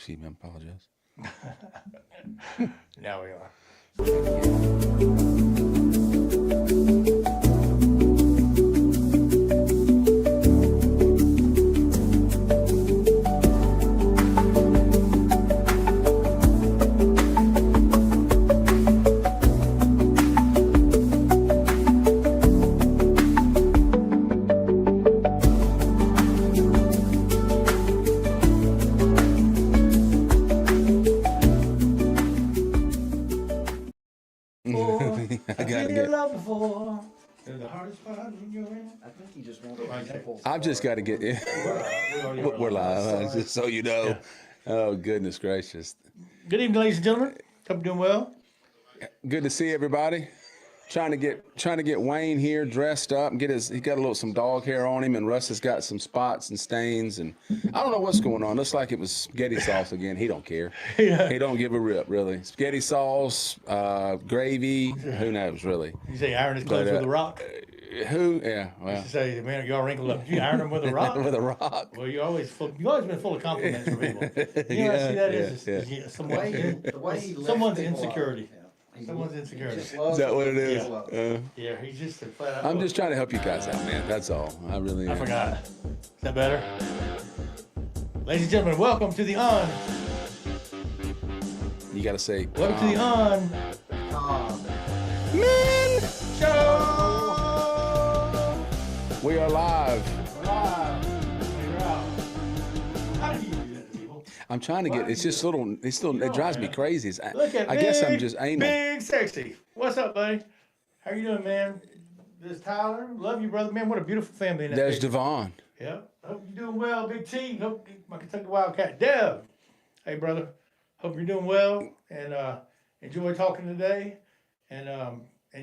Excuse me, I apologize. Now we are. I gotta get. love before. The hardest part when you're in. I think he just wants to I've just got to get. We're live, just so you know. Yeah. Oh goodness gracious! Good evening, ladies and gentlemen. Hope you're doing well. Good to see everybody. Trying to get Wayne here dressed up and he got some dog hair on him, and Russ has got some spots and stains, and I don't know what's going on. Looks like it was spaghetti sauce again. He don't care. Yeah. He don't give a rip, really. Spaghetti sauce, gravy, who knows, really. You say iron his clothes with a rock. Yeah, well. You say, man, you all wrinkled up. You iron them with a rock. With a rock. Well, you always been full of compliments for people. You know, I see that is someone's insecurity. Someone's insecurity. Is that what it is? Yeah, he's just a flat out. I'm just trying to help you guys out, man. That's all. I really am. I forgot. Is that better? Ladies and gentlemen, welcome to the On. You got to say. Welcome to the On Man, Show. we are live. Live. We're out. How do you do that to people? I'm trying to get. It's just little. It's still. It drives me crazy. Look at I guess I'm just anal. Big Sexy. What's up, buddy? How you doing, man? This is Tyler. Love you, brother. Man, what a beautiful family in that There's picture. Devon. Yep. Hope you're doing well, Big T. Hope my Kentucky Wildcat. Dev. Hey, brother. Hope you're doing well and enjoy talking today. And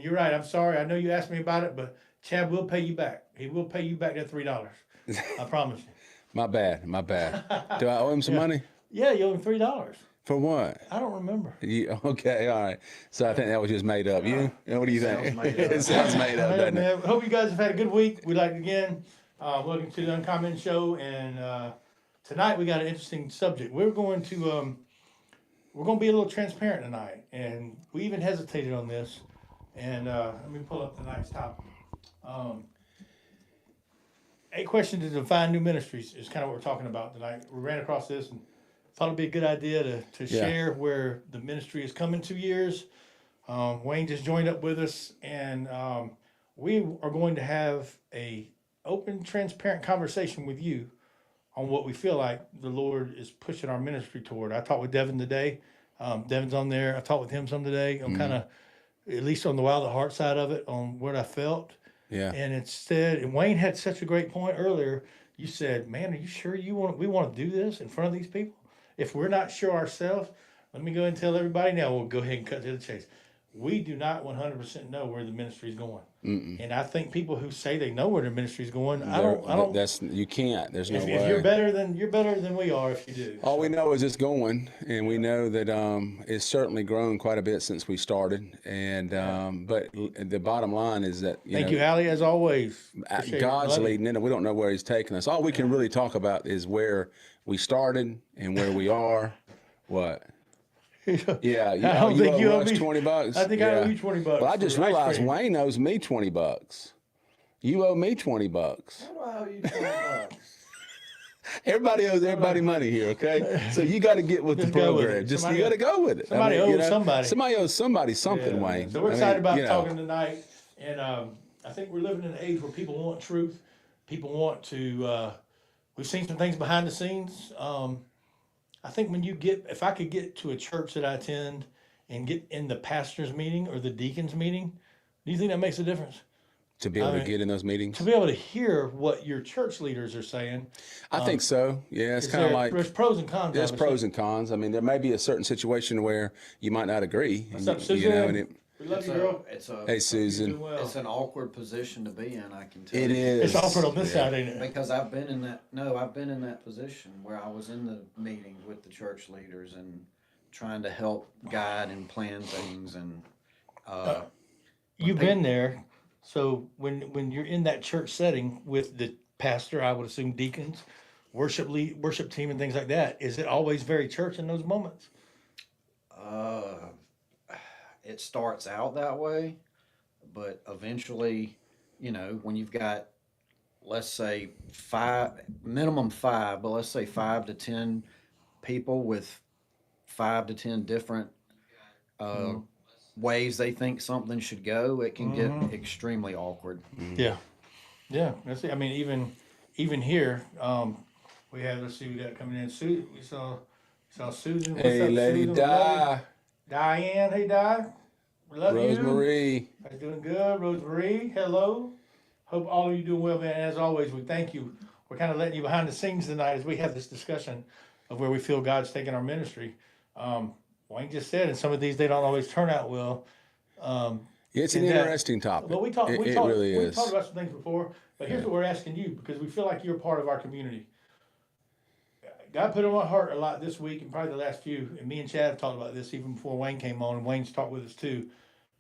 you're right. I'm sorry. I know you asked me about it, but Chad will pay you back. He will pay you back that $3. I promise you. My bad. Do I owe him some money? Yeah, you owe him $3. For what? I don't remember. Okay, all right. So I think that was just made up. What do you think? It sounds made up, doesn't it? I hope you guys have had a good week. We'd like to again welcome to the Uncommon Show, and tonight we got an interesting subject. We're going to be a little transparent tonight, and we even hesitated on this. And let me pull up tonight's topic. 8 questions to define new ministries is kind of what we're talking about tonight. We ran across this and thought it'd be a good idea to share where the ministry has come in 2 years. Wayne just joined up with us, and we are going to have a open, transparent conversation with you on what we feel like the Lord is pushing our ministry toward. I talked with Devin today. Devin's on there. I talked with him some today on kind of, at least on the Wild at Heart side of it, on what I felt. Yeah. And Wayne had such a great point earlier. You said, man, are you sure we want to do this in front of these people? If we're not sure ourselves, let me go ahead and tell everybody now. We'll go ahead and cut to the chase. We do not 100% know where the ministry is going. And I think people who say they know where the ministry is going, I don't. That's you can't. There's no way. If you're better than we are if you do. All we know is it's going, and we know that it's certainly grown quite a bit since we started. And but the bottom line is that Thank you, Allie, as always. God's leading it, and we don't know where He's taking us. All we can really talk about is where we started and where we are. What? Yeah, I don't think you owe me $20. I think I owe you $20. Well, I just for ice realized cream. Wayne owes me $20. You owe me $20. How do I owe you $20? Everybody owes everybody money here, okay? So you got to get with the go with program. it. You got to go with it. Somebody owes somebody. Somebody owes somebody something, Yeah. Wayne. So we're excited about talking tonight, and I think we're living in an age where people want truth. People want to. We've seen some things behind the scenes. I think if I could get to a church that I attend and get in the pastor's meeting or the deacon's meeting, do you think that makes a difference? To be able to get in those meetings? To be able to hear what your church leaders are saying. I think so. Yeah, it's kind of like. There's pros and cons. There's pros and cons. I mean, there may be a certain situation where you might not agree. What's up, Susan? We love you, girl. Hey, Susan. Well. It's an awkward position to be in, I can tell It you. is. It's awkward on this side, ain't it? Because I've been in that position where I was in the meetings with the church leaders and trying to help guide and plan things and You've been there. So when you're in that church setting with the pastor, I would assume deacons, worship team and things like that. Is it always very church in those moments? It starts out that way, but eventually, when you've got, let's say minimum five, but let's say 5 to 10 people with 5 to 10 different ways they think something should go, it can get extremely awkward. Yeah, yeah. That's it. I mean, even here, we have. Let's see, we got coming in. We saw Susan. What's Hey, up, Lady Susan? Di, Diane. Hey, Di. We love you. Rosemary. I'm doing good. Rosemary. Hello. Hope all of you doing well, man. As always, we thank you. We're kind of letting you behind the scenes tonight as we have this discussion of where we feel God's taking our ministry. Wayne just said, and some of these they don't always turn out well. It's an And that- interesting topic. But we talked. It We talked. really We is. talked about some things before. But here's what we're asking you, because we feel like you're part of our community. God put on my heart a lot this week, and probably the last few. And me and Chad have talked about this even before Wayne came on, and Wayne's talked with us too.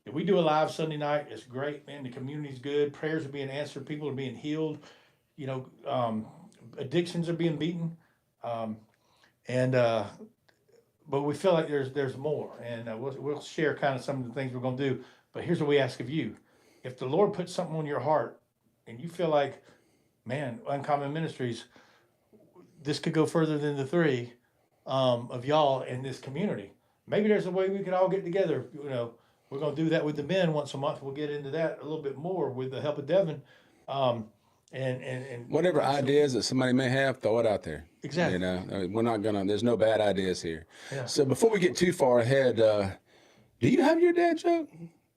If we do a live Sunday night, it's great, man. The community's good. Prayers are being answered. People are being healed. Addictions are being beaten. But we feel like there's more, and we'll share kind of some of the things we're going to do. But here's what we ask of you: if the Lord puts something on your heart, and you feel like, man, Uncommon Ministries, this could go further than the three of y'all in this community. Maybe there's a way we could all get together. We're going to do that with the men once a month. We'll get into that a little bit more with the help of Devin. And Whatever ideas that somebody may have, throw it out there. Exactly. We're not gonna. There's no bad ideas here. Yeah. So before we get too far ahead, do you have your dad joke?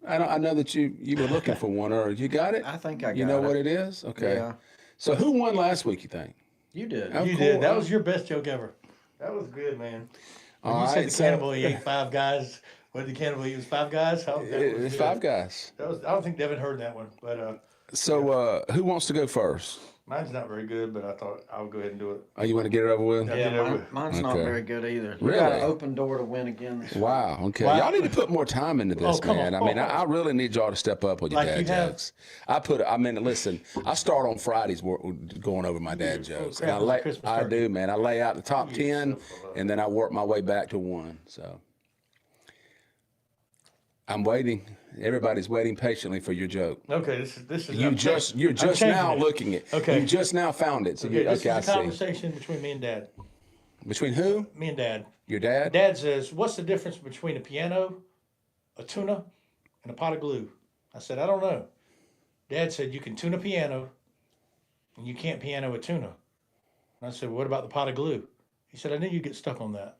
I know that you were looking for one, or you got it. I think I got You know it. what it is? Okay. Yeah. So who won last week? You think? You did. Of you course. did. That was your best joke ever. That was good, man. When All you said right, the so- cannibal, he ate 5 guys. What did the cannibal eat? It was 5 guys? It's 5 guys. I don't think Devin heard that one, but So who wants to go first? mine's not very good, but I thought I would go ahead and do it. Oh, you want to get it over with? Yeah. Yeah, mine's not Okay. very good either. We got Really? an open door to win again this week. Wow. Okay. Wow. Y'all need to put more time into this, Oh, come man. on. I mean, I really need y'all to step up with your Like dad you have. jokes. Listen, I start on Fridays going over my dad jokes. And crap, it's Christmas I turkey. do, man. I lay out the top 10 yourself a lot. and then I work my way back to 1. So I'm waiting. Everybody's waiting patiently for your joke. Okay, this is. You're I'm just changing now it. looking at. Okay. You just now found it. So Okay, this I is a see. conversation between me and Dad. Between who? Me and Dad. Your dad? Dad says, "What's the difference between a piano, a tuna, and a pot of glue?" I said, "I don't know." Dad said, "You can tune a piano, and you can't piano a tuna." And I said, "What about the pot of glue?" He said, "I knew you'd get stuck on that."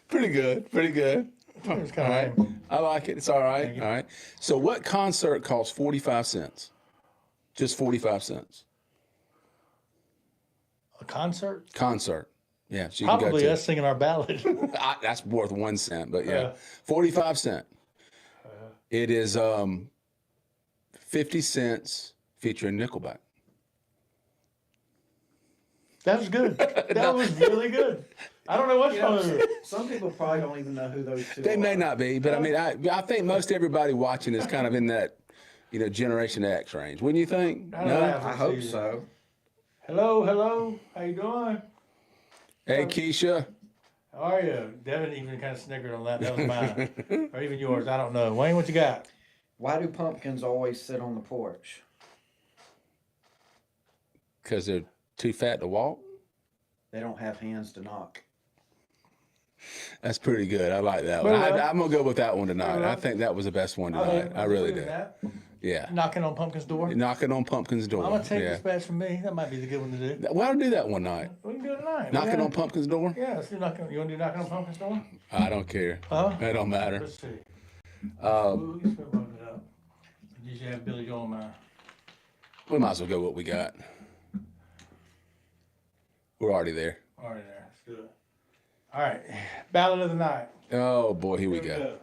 Pretty good. Pretty good. It was kind All of right. lame. I like it. It's all right. Thank you. All right. So what concert costs 45 cents? Just 45 cents. A concert? Concert. Yeah. So you can Probably go to. us singing our ballad. That's worth 1 cent, but yeah. Yeah. 45 cent. It is 50 cents featuring Nickelback. That was good. That was really good. I don't know what's wrong with it. Some people probably don't even know who those two They are. may not be, but I mean, I think most everybody watching is kind of in that, Generation X range. Wouldn't you think? I don't No? know. I hope so. Hello. How you doing? Hey, Keisha. How are you? Devin even kind of snickered on that. That was mine. Or even yours. I don't know. Wayne, what you got? Why do pumpkins always sit on the porch? Because they're too fat to walk. They don't have hands to knock. That's pretty good. I like that one. Well, I'm gonna go with that one tonight. well, I think that was the best one tonight. I really do. Yeah. Knocking on Pumpkin's door. Knocking on Pumpkin's door. I'm gonna take yeah. this badge from me. That might be the good one to do. Why don't do that one night? We can do it tonight. Knocking Yeah. on Pumpkin's door? Yeah, let's do knocking. You want to do knocking on Pumpkin's door? I don't care. Huh? It don't matter. Let's see. Ooh, you still loading it up. Did you have Billy Joel in mind? We might as well go what we got. We're already there. All right, there. Let's do it. All right. Ballad of the night. Oh boy, here we Here go.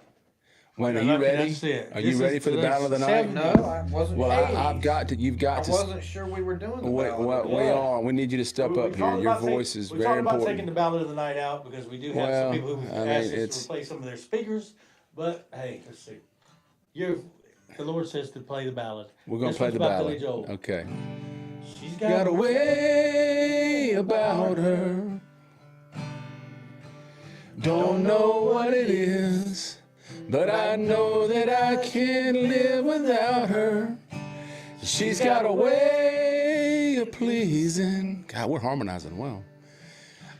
Wayne, are you Lucky, ready? that's it. Are This you ready is for the the battle of the night? seven- No, I wasn't. Well, sure. I've got to. You've got I to. wasn't sure we were doing the Wait, ballad of the we night. are. We need you to step We up here. talked Your about voice taking- is we very talked about taking important. the ballad of the night out because we do have Well, some people who I mean, asked us it's- to replace some of their speakers. But hey, let's see. The Lord says to play the ballad. We're gonna This play one's the about Billy ballad. Joel. Okay. She's got a way about her. Don't know what it is, but I know that I can't live without her. She's got a way of pleasing. God, we're harmonizing well.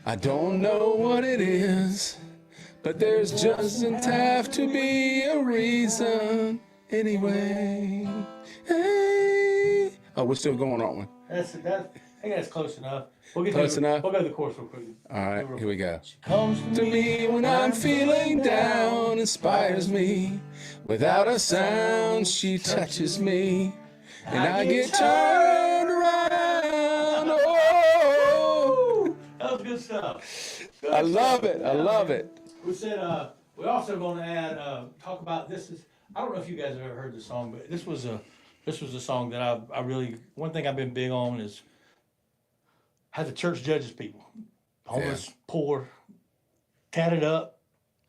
I don't know what it is, but there's just have to be a reason anyway. Hey. Oh, we're still going, aren't we? I think that's close enough. We'll get Close enough? We'll go to the chorus real quick. All right, here we go. Comes To me when I'm feeling down, inspires me. Without a sound, she touches me, and I get turned around. Oh, That was good stuff. Good I love stuff. it. I love it. We said we're also going to add talk about this is I don't know if you guys have ever heard the song, but this was a song that I really one thing I've been big on is how the church judges people, homeless, poor, tatted up,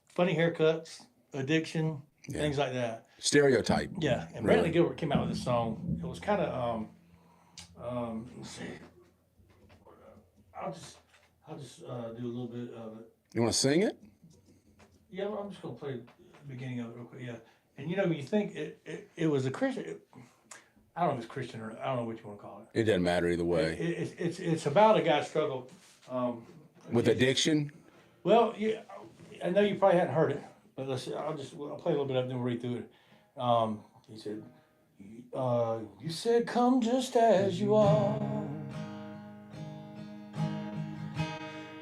funny haircuts, addiction, things like that. Stereotype. Yeah, and Really? Brantley Gilbert came out with this song. It was kind of let's see. I'll just do a little bit of it. You want to sing it? Yeah, I'm just gonna play the beginning of it real quick. Yeah, and you know when you think it was a Christian, I don't know if it's Christian or I don't know what you want to call it. It doesn't matter either way. It's about a guy's struggle. With addiction? Well, yeah, I know you probably hadn't heard it, but I'll play a little bit of it and then we'll read through it. He said, "You said come just as you are,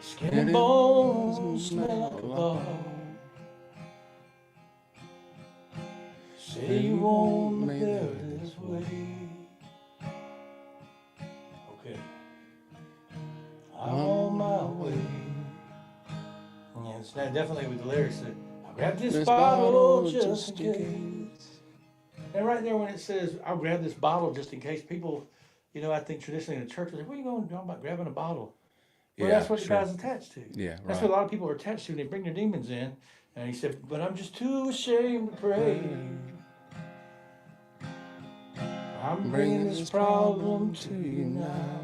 skin and bones smell like a bar. Say you won't live there this way." Okay. I'm on my way. Yeah, it's not definitely with the lyrics that I grabbed this bottle just in case. And right there when it says I'll grab this bottle just in case, people, you know, I think traditionally in the church, like, what are you going to do about grabbing a bottle? Well, Yeah, that's what sure. the guy's attached to. Yeah, That's right. what a lot of people are attached to, and they bring their demons in. And he said, but I'm just too ashamed to pray. I'm bringing this problem to you now.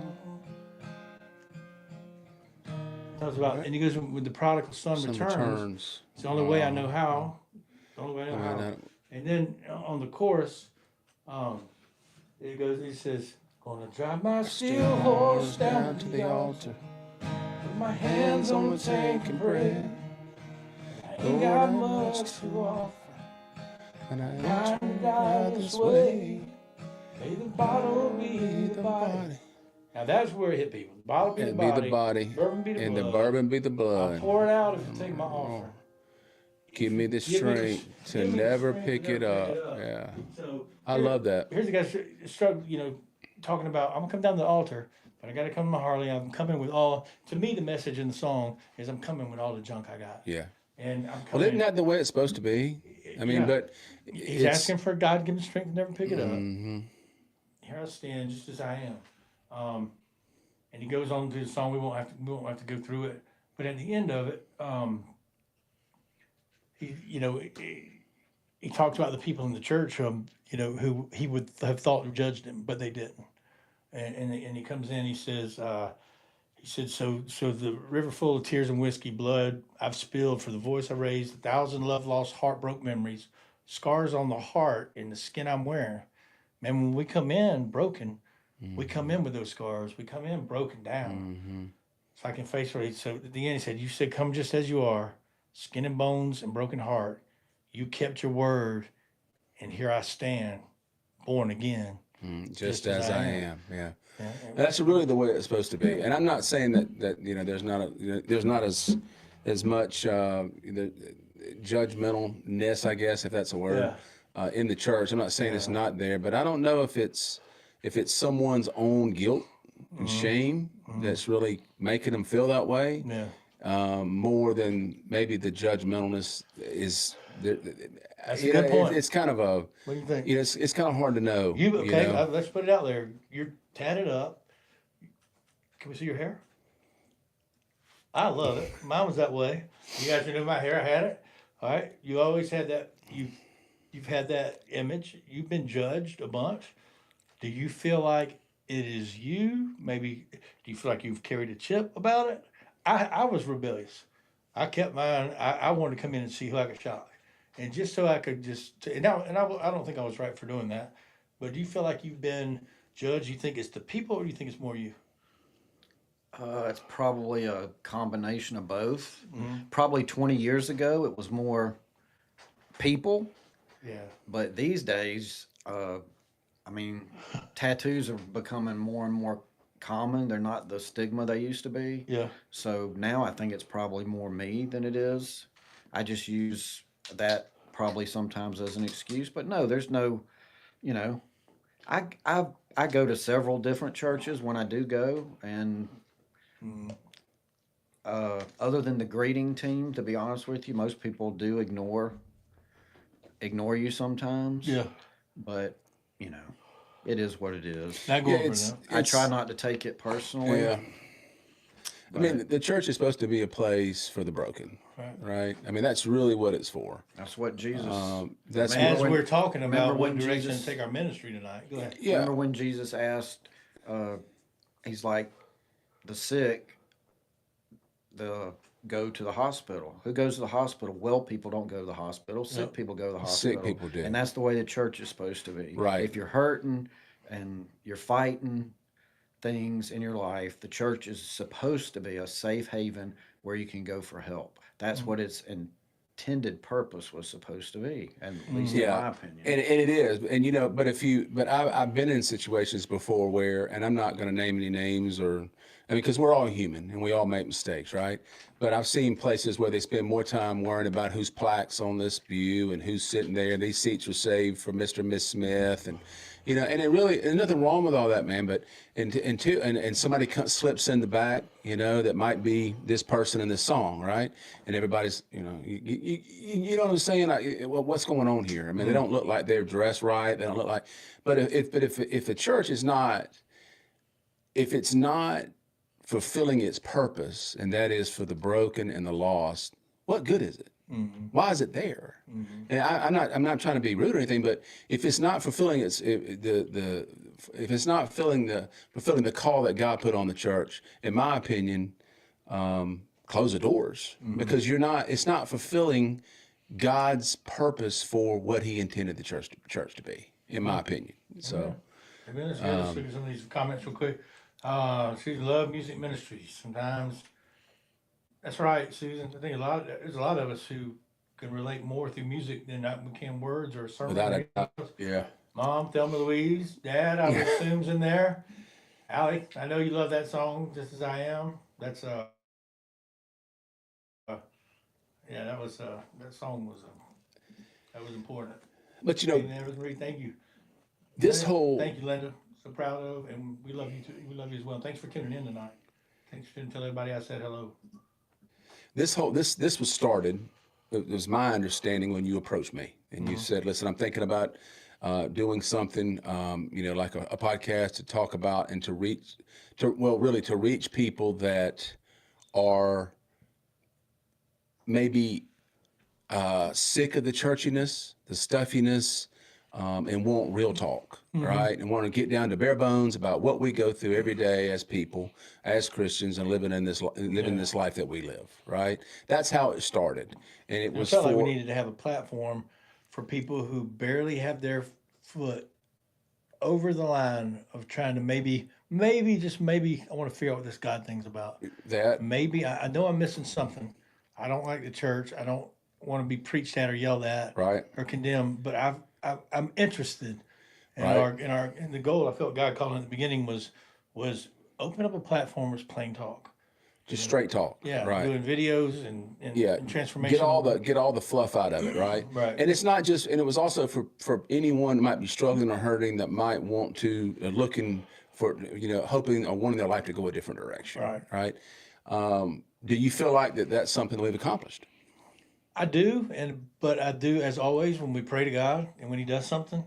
Talks about, and he goes with the prodigal son Some returns. It's the only way I know how. The only way I know how. don't- And then on the chorus, it goes. He says, "Gonna drive my steel horse down to the altar, put my hands on the tank and pray. I ain't got much to offer. And I Time to die this way. May the bottle be the body." Now that's where it hit people. The bottle be the and body. be the body, Bourbon be the and blood. the bourbon be the I'll blood. pour it out if you take my offering. Give me the Give me the strength sh- to give me the never strength pick to it never up. pick it up. Yeah, So I love that. Here's the guy struggle, you know, talking about I'm gonna come down to the altar, but I gotta come to my Harley. I'm coming with all. To me, the message in the song is I'm coming with all the junk I got, Yeah. and I'm Well, coming. isn't that the way it's supposed to be? I mean, Yeah. but He's it's, asking for God to give him strength to never pick it up. Mm-hmm. Here I stand, just as I am. And he goes on to the song. We won't have to go through it. But at the end of it, he talks about the people in the church, you know, who he would have thought judged him, but they didn't. And he comes in. He says, so the river full of tears and whiskey, blood I've spilled for the voice I raised, 1,000 love lost, heartbroke memories, scars on the heart and the skin I'm wearing. Man, when we come in broken, we come in with those scars. We come in broken down. So I can face what he. So at the end, he said, "You said, come just as you are, skin and bones and broken heart. You kept your word, and here I stand, born again." just as I am. Yeah. Yeah, That's really the way it's supposed to be. And I'm not saying that you know there's not as much judgmentalness, I guess, if that's a word, in the church. I'm not saying it's not there, but I don't know if it's someone's own guilt and shame that's really making them feel that way. Yeah. More than maybe the judgmentalness is. That's a good point. It's kind of a. What do you think? You know, it's kind of hard to know. Okay, know? let's put it out there. You're tatted up. Can we see your hair? I love it. Mine was that way. You guys knew my hair. I had it. All right. You always had that. You've had that image. You've been judged a bunch. Do you feel like it is you? Maybe do you feel like you've carried a chip about it? I was rebellious. I kept mine. I wanted to come in and see who I could shop, and just so I could just I don't think I was right for doing that. But do you feel like you've been judged? You think it's the people, or do you think it's more you? It's probably a combination of both. Mhm. Probably 20 years ago, it was more people, Yeah. but these days, I mean, tattoos are becoming more and more common. They're not the stigma they used to be. Yeah. So now I think it's probably more me than it is. I just use that probably sometimes as an excuse, but no, there's no, you know, I I I go to several different churches when I do go, and Mhm. other than the greeting team, to be honest with you, most people do ignore you sometimes. Yeah. But you know, it is what it is. Not Yeah, going for them. I try not to take it personally. Yeah. I mean, the church is supposed to be a place for the broken, Right. right? I mean, that's really what it's for. That's what Jesus. That's Remember As when- we're talking remember about what when direction Jesus- to take our ministry tonight. Go ahead. yeah, Remember when Jesus asked, he's like, the sick, the go to the hospital. Who goes to the hospital? Well, people don't go to the hospital. Sick Yep. people go to the Sick hospital. people do. And that's the way the church is supposed to be. Right. If you're hurting and you're fighting things in your life, the church is supposed to be a safe haven where you can go for help. That's what its intended purpose was supposed to be, and at least in my yeah, opinion. and it is, and but I've been in situations before where, and I'm not going to name any names because we're all human and we all make mistakes, right? But I've seen places where they spend more time worrying about whose plaques on this pew and who's sitting there. These seats were saved for Mr. and Miss Smith, and and it really, there's nothing wrong with all that, man. But and somebody slips in the back, that might be this person in this song, right? And everybody's, you know what I'm saying? Well, what's going on here? I mean, they don't look like they're dressed right. They don't look like, but if the church is not, if it's not fulfilling its purpose, and that is for the broken and the lost, what good is it? Why is it there? And I'm not trying to be rude or anything, but if it's not fulfilling if it's not fulfilling the call that God put on the church, in my opinion, close the doors, because it's not fulfilling God's purpose for what He intended the church to be, in my opinion. So. Amen. Let's look at some of these comments real quick. Susan, love music ministries. Sometimes, that's right, Susan. I think there's a lot of us who can relate more through music than we can words or sermons. Without or a anything doubt, else. yeah. Mom, Thelma Louise, Dad, I would assume's in there. Allie, I know you love that song just as I am. That's yeah, that was that song was that was important. But Amen, Ruth Marie, thank you. this Linda, whole thank you, Linda. So proud of, and we love you too. We love you as well. Thanks for tuning in tonight. Thanks for telling everybody I said hello. this was started. It was my understanding when you approached me and you said, "Listen, I'm thinking about doing something, like a podcast to talk about and to reach people that are maybe sick of the churchiness, the stuffiness, and want real talk, right? And want to get down to bare bones about what we go through every day as people, as Christians, and living this life that we live, right? That's how it started, and it I was felt like we for needed to have a platform for people who barely have their foot over the line of trying to maybe I want to figure out what this God thing's about. that. Maybe I know I'm missing something. I don't like the church. I don't want to be preached at or yelled at Right. or condemned. But I'm interested in Right. in the goal. I felt God calling at the beginning was open up a platform with plain talk. Just straight talk. Yeah, Right. doing videos and Yeah. transformation. Get all the fluff out of it, right? Right. And it's not just, and it was also for anyone that might be struggling or hurting that might want to looking for, hoping or wanting their life to go a different direction. Right. Right. Do you feel like that's something we've accomplished? I do, but I do, as always, when we pray to God and when He does something,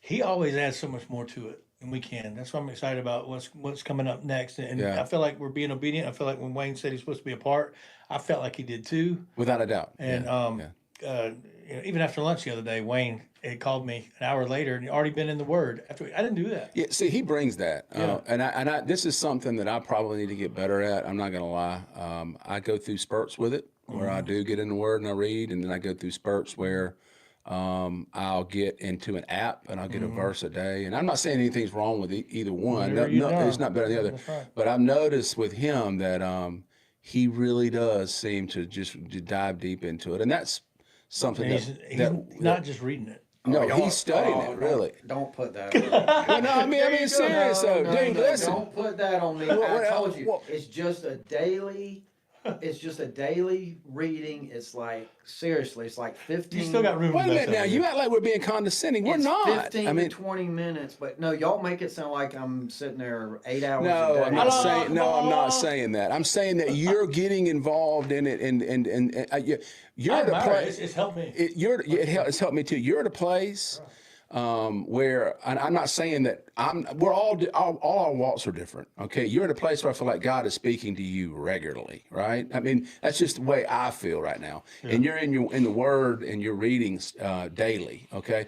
He always adds so much more to it than we can. That's why I'm excited about what's coming up next. And Yeah. I feel like we're being obedient. I feel like when Wayne said he's supposed to be a part, I felt like he did too. Without a doubt. And yeah. even after lunch the other day, Wayne had called me an hour later and already been in the Word. After I didn't do that. Yeah, see, he brings that, Yeah. and I this is something that I probably need to get better at. I'm not gonna lie. I go through spurts with it where I do get in the Word and I read, and then I go through spurts where I'll get into an app and I'll get a verse a day. And I'm not saying anything's wrong with either one. Whatever you know. It's not better than the other. That's right. But I've noticed with him that he really does seem to just dive deep into it, and that's something And that, he's not just reading it. no, y'all- he's studying oh, it really. Don't put that. Well, no, I mean serious though, dude. Listen, Don't put that on me. What- I told you, what- it's just a daily. It's just a daily reading. It's like seriously, it's like 15. You still got room. wait a to minute mess now. up You here. act like we're being condescending. We're It's not. 15 I mean, to 20 minutes, but no, y'all make it sound like I'm sitting there 8 hours no, a day. I'm not Hello, saying. No, I'm come not on. saying that. I'm saying that you're getting involved in it, and you're I at a admire it. place. It's helped me. It's helped me too. You're at a place where, and I'm not saying that we're all our walks are different. Okay, you're at a place where I feel like God is speaking to you regularly, right? I mean, that's just the way I feel right now. And you're in the Word and you're reading daily. Okay,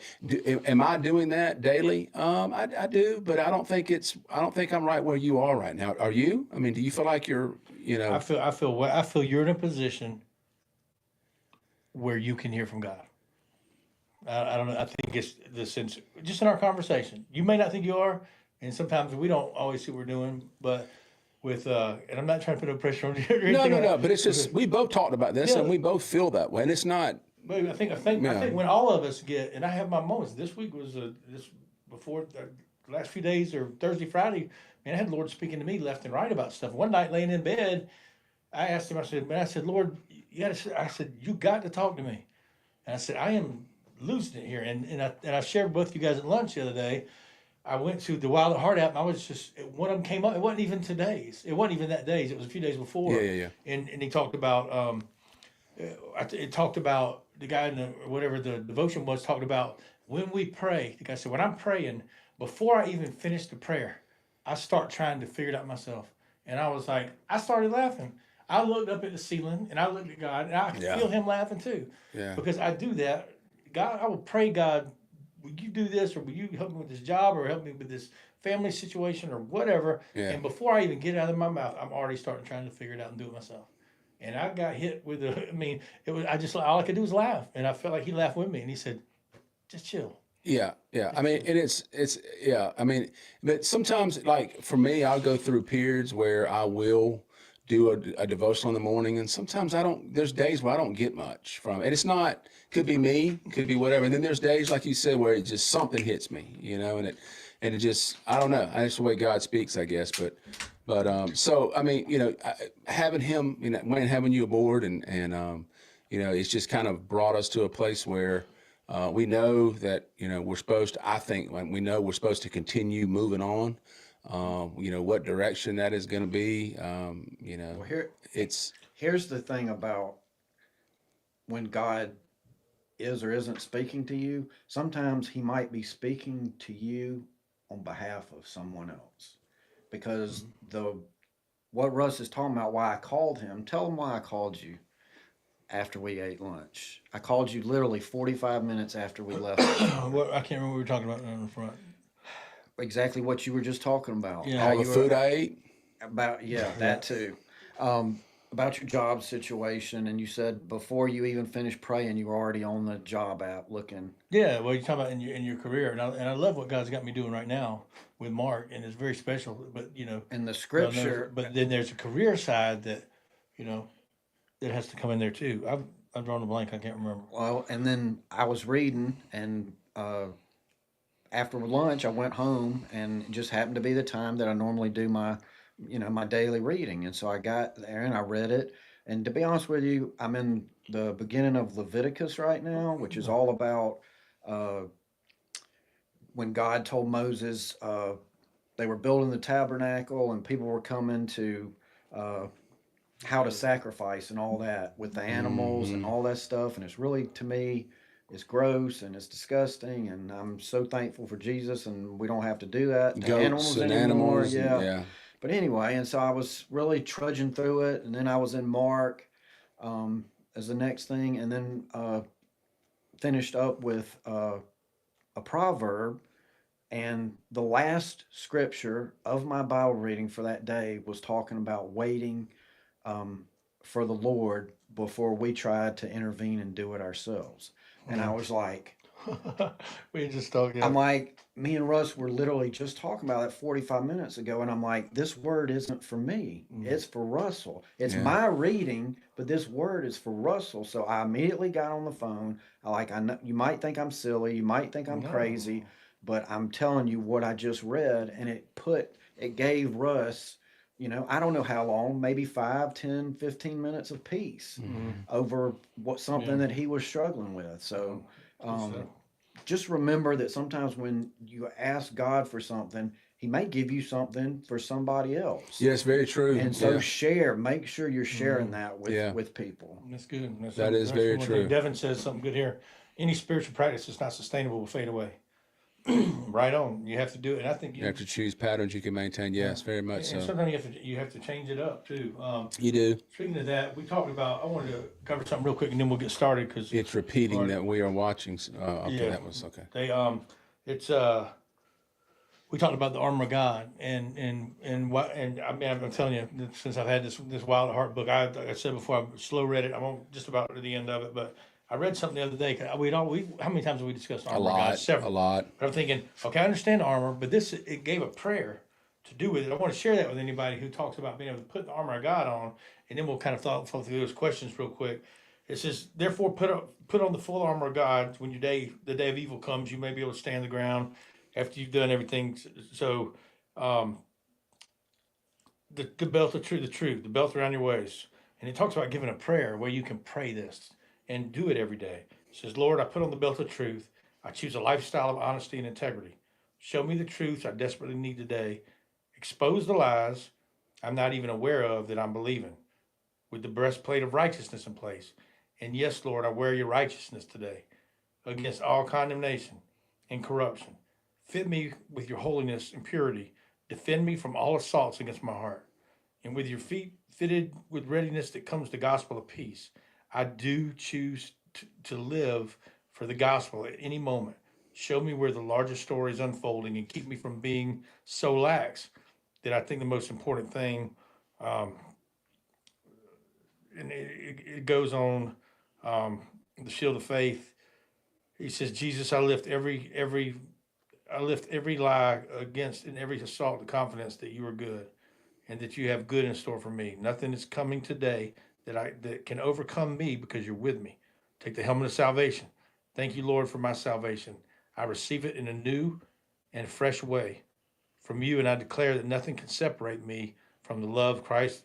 am I doing that daily? I do, but I don't think I'm right where you are right now. Are you? I mean, do you feel like you're? I feel you're in a position where you can hear from God. I don't know. I think it's the sense, just in our conversation. You may not think you are, and sometimes we don't always see what we're doing. But with, and I'm not trying to put no pressure on you. Or anything like that. But it's just we both talked about this, Yeah. and we both feel that way, and it's not. But I think when all of us get, and I have my moments. This week was this before the last few days or Thursday, Friday. Man, I had the Lord speaking to me left and right about stuff. One night, laying in bed, I asked him. I said, Lord, you got to. I said, you got to talk to me. And I said, I am losing it here. And I shared with you guys at lunch the other day. I went to the Wild at Heart app. And I was just one of them came up. It wasn't even today's. It wasn't even that day's. It was a few days before. Yeah. And he talked about. It talked about the guy in whatever the devotion was talked about when we pray. The guy said, when I'm praying, before I even finish the prayer, I start trying to figure it out myself. And I was like, I started laughing. I looked up at the ceiling and I looked at God and I could feel him laughing too. Yeah. Because I do that. God, I will pray, God, will you do this, or will you help me with this job, or help me with this family situation, or whatever. Yeah. And before I even get it out of my mouth, I'm already starting trying to figure it out and do it myself. And I got hit with all I could do was laugh. And I felt like he laughed with me. And he said, just chill. Yeah. I mean, and it's yeah. I mean, but sometimes, like for me, I'll go through periods where I will do a devotional in the morning, and sometimes I don't. There's days where I don't get much from it. It's not. Could be me. Could be whatever. And then there's days, like you said, where it just something hits me, and it just I don't know. That's the way God speaks, I guess. But so I mean, having him, Wayne, having you aboard, and it's just kind of brought us to a place where. We know that we're supposed to. I think we know we're supposed to continue moving on. What direction that is going to be. Here's the thing about when God is or isn't speaking to you. Sometimes He might be speaking to you on behalf of someone else, because what Russ is talking about. Why I called him. Tell him why I called you. After we ate lunch, I called you literally 45 minutes after we left. I can't remember what we were talking about in the front. Exactly what you were just talking about. Yeah. How all the you were- food I ate. about that too. About your job situation, and you said before you even finished praying, you were already on the job app looking. Yeah, well, you're talking about in your career, and I love what God's got me doing right now with Mark, and it's very special. But In the scripture, but then there's a career side that that has to come in there too. I've drawn a blank. I can't remember. well, and then I was reading, and after lunch, I went home, and it just happened to be the time that I normally do my daily reading, and so I got there and I read it. And to be honest with you, I'm in the beginning of Leviticus right now, which is all about when God told Moses they were building the tabernacle and people were coming to how to sacrifice and all that with the animals and all that stuff. And it's really, to me, it's gross and it's disgusting. And I'm so thankful for Jesus, and we don't have to do that to Goats animals and anymore. animals. Yeah. But anyway, and so I was really trudging through it, and then I was in Mark as the next thing, and then finished up with a proverb, and the last scripture of my Bible reading for that day was talking about waiting for the Lord before we tried to intervene and do it ourselves. And I was like, We just talked. I'm like, me and Russ were literally just talking about that 45 minutes ago, and I'm like, this word isn't for me. It's for Russell. It's Yeah. my reading, but this word is for Russell. So I immediately got on the phone. I know you might think I'm silly, you might think I'm No. crazy, but I'm telling you what I just read, and it gave Russ, I don't know how long, maybe 5, 10, 15 minutes of peace over something that he was struggling with. So just remember that sometimes when you ask God for something, he may give you something for somebody else. Yeah, it's very true. And so Yeah. make sure you're sharing that Yeah. with people. That's good. That is very one true. thing. Devin says something good here. Any spiritual practice that's not sustainable will fade away. Right on. You have to do it, and I think You have to choose patterns you can maintain. Yes, very much and so. sometimes you have to change it up too. You do. Speaking of that, we talked about. I wanted to cover something real quick, and then we'll get started because It's repeating Right. that we are watching. Okay, Yeah. that was okay. they it's we talked about the armor of God and what and I mean I'm telling you since I've had this Wild at Heart book, like I said before, I slow read it. I'm on just about to the end of it, but I read something the other day. We how many times have we discussed armor A of God? lot. Several. A lot. But I'm thinking, okay, I understand armor, but it gave a prayer to do with it. I want to share that with anybody who talks about being able to put the armor of God on, and then we'll kind of fall through those questions real quick. It says, therefore, put on the full armor of God when the day of evil comes. You may be able to stand the ground after you've done everything. So, the belt of truth, the belt around your waist, and it talks about giving a prayer where you can pray this and do it every day. It says, Lord, I put on the belt of truth. I choose a lifestyle of honesty and integrity. Show me the truths I desperately need today. Expose the lies I'm not even aware of that I'm believing. With the breastplate of righteousness in place. And yes, Lord, I wear your righteousness today against all condemnation and corruption. Fit me with your holiness and purity. Defend me from all assaults against my heart. And with your feet fitted with readiness that comes the gospel of peace, I do choose to live for the gospel at any moment. Show me where the larger story is unfolding and keep me from being so lax that I think the most important thing, and it goes on, the shield of faith. He says, Jesus, I lift every lie against and every assault the confidence that you are good and that you have good in store for me. Nothing is coming today that can overcome me because you're with me. Take the helmet of salvation. Thank you, Lord, for my salvation. I receive it in a new and fresh way from you, and I declare that nothing can separate me from the love of Christ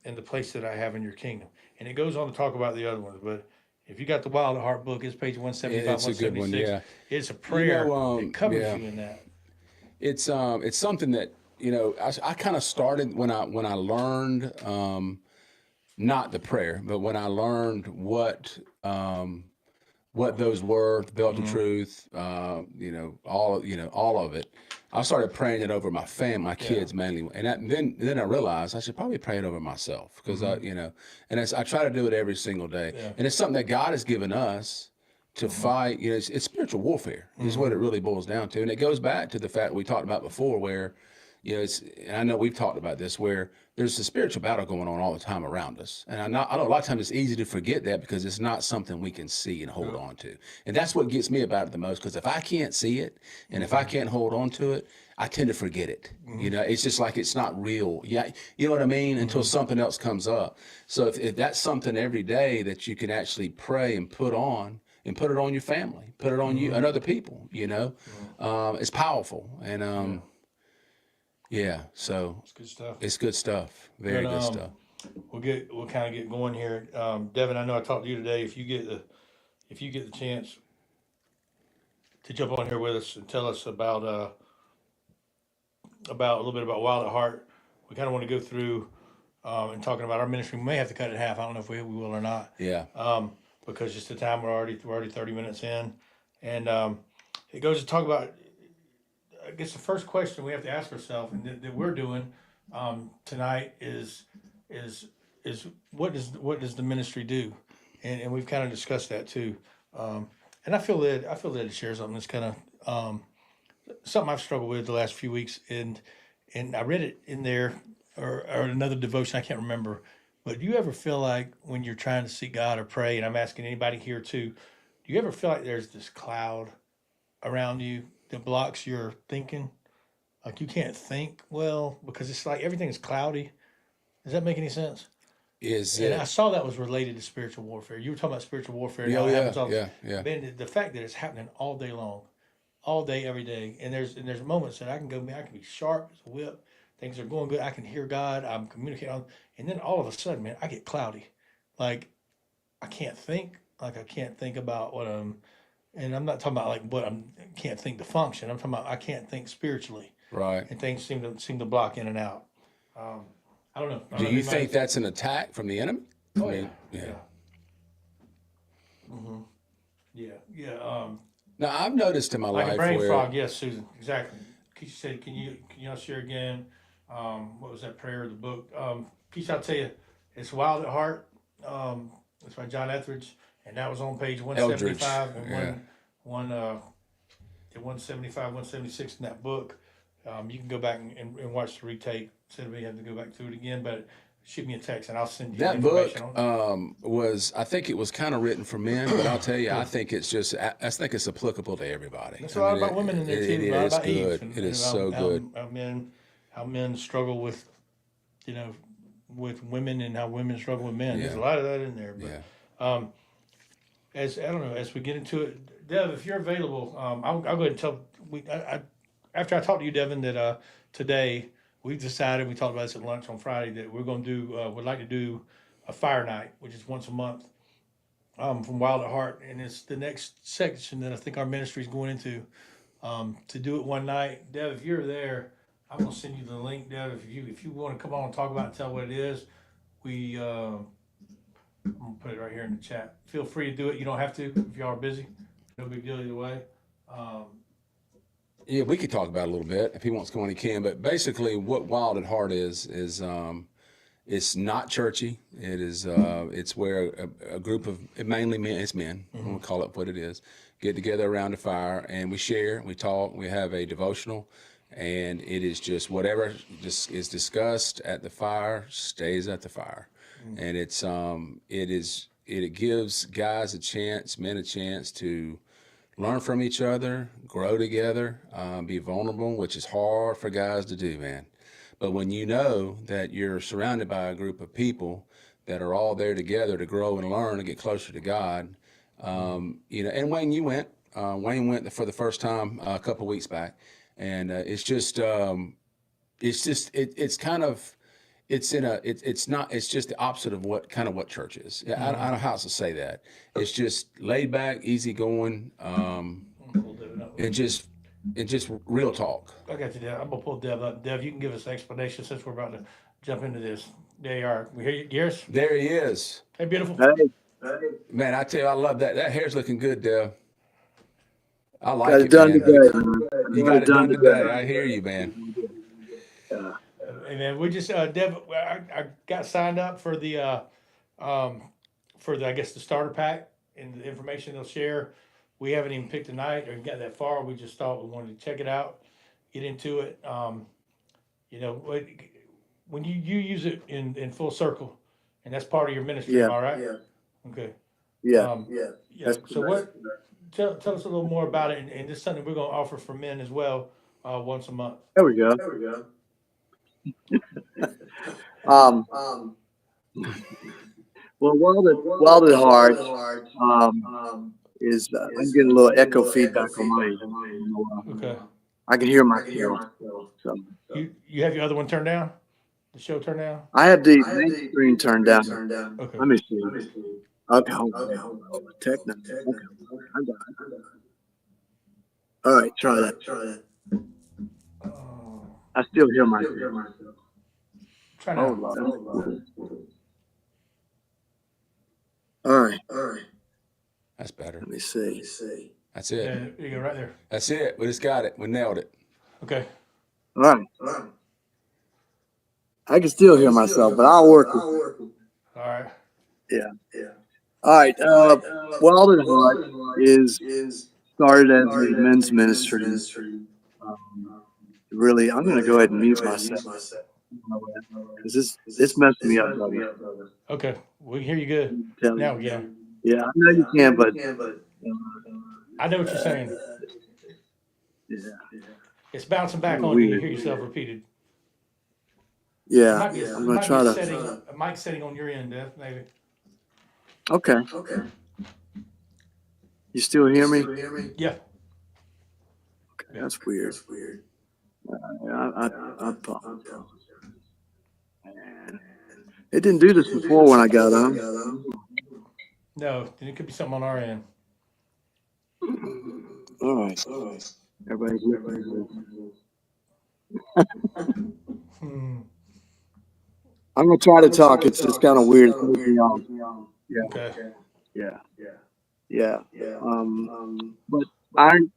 and the place that I have in your kingdom. And it goes on to talk about the other ones, but if you got the Wild at Heart book, it's page 175, It's a good one. 176. Yeah. It's a prayer that covers yeah. you in that. It's something that I kind of started when I learned not the prayer, but when I learned what those were, the belt of truth, all of it. I started praying it over my family, my kids mainly, and then I realized I should probably pray it over myself because I try to do it every single day, and it's something that God has given us to fight. It's spiritual warfare is what it really boils down to, and it goes back to the fact we talked about before, where and I know we've talked about this, where there's a spiritual battle going on all the time around us. And I know a lot of times it's easy to forget that because it's not something we can see and hold on to. And that's what gets me about it the most, because if I can't see it and if I can't hold on to it, I tend to forget it. It's just like it's not real. Yeah, you know what I mean? Until something else comes up. So if that's something every day that you can actually pray and put on, and put it on your family, put it on you and other people, it's powerful. And yeah, so It's good stuff. it's good stuff. Very But, good stuff. We'll kind of get going here. Devin, I know I talked to you today. If you get the chance to jump on here with us and tell us about a little bit about Wild at Heart, we kind of want to go through and talking about our ministry. We may have to cut it in half. I don't know if we will or not. Yeah. Because just the time we're already 30 minutes in, and it goes to talk about. I guess the first question we have to ask ourselves, and that we're doing tonight, is what does the ministry do? And we've kind of discussed that too. And I feel that to share something that's kind of something I've struggled with the last few weeks, and I read it in there or another devotion I can't remember. But do you ever feel like when you're trying to seek God or pray, and I'm asking anybody here too, do you ever feel like there's this cloud around you that blocks your thinking? Like you can't think well because it's like everything is cloudy. Does that make any sense? Is And I it? saw that was related to spiritual warfare. You were talking about spiritual warfare and Yeah, how it yeah, happens all. yeah, yeah. Man, the fact that it's happening all day, every day, and there's moments that I can go, man, I can be sharp as a whip. Things are going good. I can hear God. I'm communicating, and then all of a sudden, man, I get cloudy. Like I can't think. Like I can't think about what I'm, and I'm not talking about like what I'm. Can't think to function. I'm talking about I can't think spiritually, Right. and things seem to block in and out. Um, I don't know. I don't Do know if you anybody. think that's an attack from the enemy? Oh I yeah, mean, yeah. yeah, hmm yeah, yeah. Now I've noticed in my Like a life brain where fog, yes, Susan, exactly. She said, can you all share again? What was that prayer of the book? Keisha, I'll tell you, it's Wild at Heart. It's by John Etheridge, and that was on page Eldridge, 175 and yeah. one 175, 176 in that book. You can go back and watch the retake instead of me having to go back through it again. But shoot me a text and I'll send you the that book information on it. was, I think it was kind of written for men, but I'll tell you, I think it's just, I think it's applicable to everybody. It's I a lot mean, about women in there too. it A lot is about Eve good. and It is how, so good. how men struggle with, you know, with women and how women struggle with men. There's a Yeah. lot of that in there. Yeah. But as I don't know, as we get into it, Dev, if you're available, I'll go ahead and tell after I talked to you, Devin, that today we decided we talked about this at lunch on Friday that we're going to do would like to do a fire night, which is once a month. From Wild at Heart, and it's the next section that I think our ministry is going into to do it one night. Dev, if you're there, I'm gonna send you the link, Dev. If you want to come on and talk about it and tell what it is, I'm gonna put it right here in the chat. Feel free to do it. You don't have to if y'all are busy. No big deal either way. Yeah, we could talk about it a little bit. If he wants to come on, he can. But basically, what Wild at Heart is it's not churchy. It is it's where a group of mainly men, it's men, I'm gonna call it what it is, get together around the fire and we share, we talk, we have a devotional, and it is just whatever just is discussed at the fire stays at the fire. And it gives guys a chance, men a chance to learn from each other, grow together, be vulnerable, which is hard for guys to do, man. But when you know that you're surrounded by a group of people that are all there together to grow and learn and get closer to God, and Wayne, you went. Wayne went for the first time a couple of weeks back, and it's just the opposite of what church is. I don't know how else to say that. It's just laid back, easy going, and just real talk. I got you, Dev. I'm gonna pull Dev up. Dev, you can give us an explanation since we're about to jump into this. There you are. We hear you, Gears. There he is. Hey, beautiful. Hey, Man, I tell you, I love that. That hair's looking good, Dev. I like got it, it done man. today. You got it done today. I hear you, man. Hey, man, we just Dev. I got signed up for the I guess the starter pack and the information they'll share. We haven't even picked a night or got that far. We just thought we wanted to check it out, get into it. When you use it in full circle, and that's part of your ministry, Yeah. am I right? Yeah. Okay. Yeah. Yeah. So what? Tell us a little more about it, and this is something we're going to offer for men as well, once a month. There we go. Well, Wild at Heart is I'm getting a little echo feedback on my. Okay. I can hear myself. So You have your other one turned down? The show turned down? I have the main screen turned down. Okay. Let me see. Okay, hold on. Techno. Okay, I'm done. All right, try that. I still hear myself. Try now. Hold on. All right. That's better. Let me see. That's Yeah, it. there you go, right there. That's it. We just got it. We nailed it. Okay. All right. I can still hear myself, but I'll work it. All right. Yeah. All right. Wild at Heart is started as a men's ministry. Really, I'm going to go ahead and mute myself because it's messing me up, brother. Okay, we can hear you good. Tell Now you. we can. Yeah, I know you can, but I know what you're saying. yeah, It's bouncing back kind of on you. You weird. hear yourself repeated. It Yeah, might be I'm it going to might be try a to. setting, a mic setting on your end, Def, maybe. Okay. You still hear me? Yeah. Okay, that's weird. I apologize. Man. It didn't do this before when I got on. No, then it could be something on our end. All right. Everybody's listening. Hmm. I'm going to try to talk. It's just kind of weird. It's making me on. Yeah, Okay. yeah. But Iron,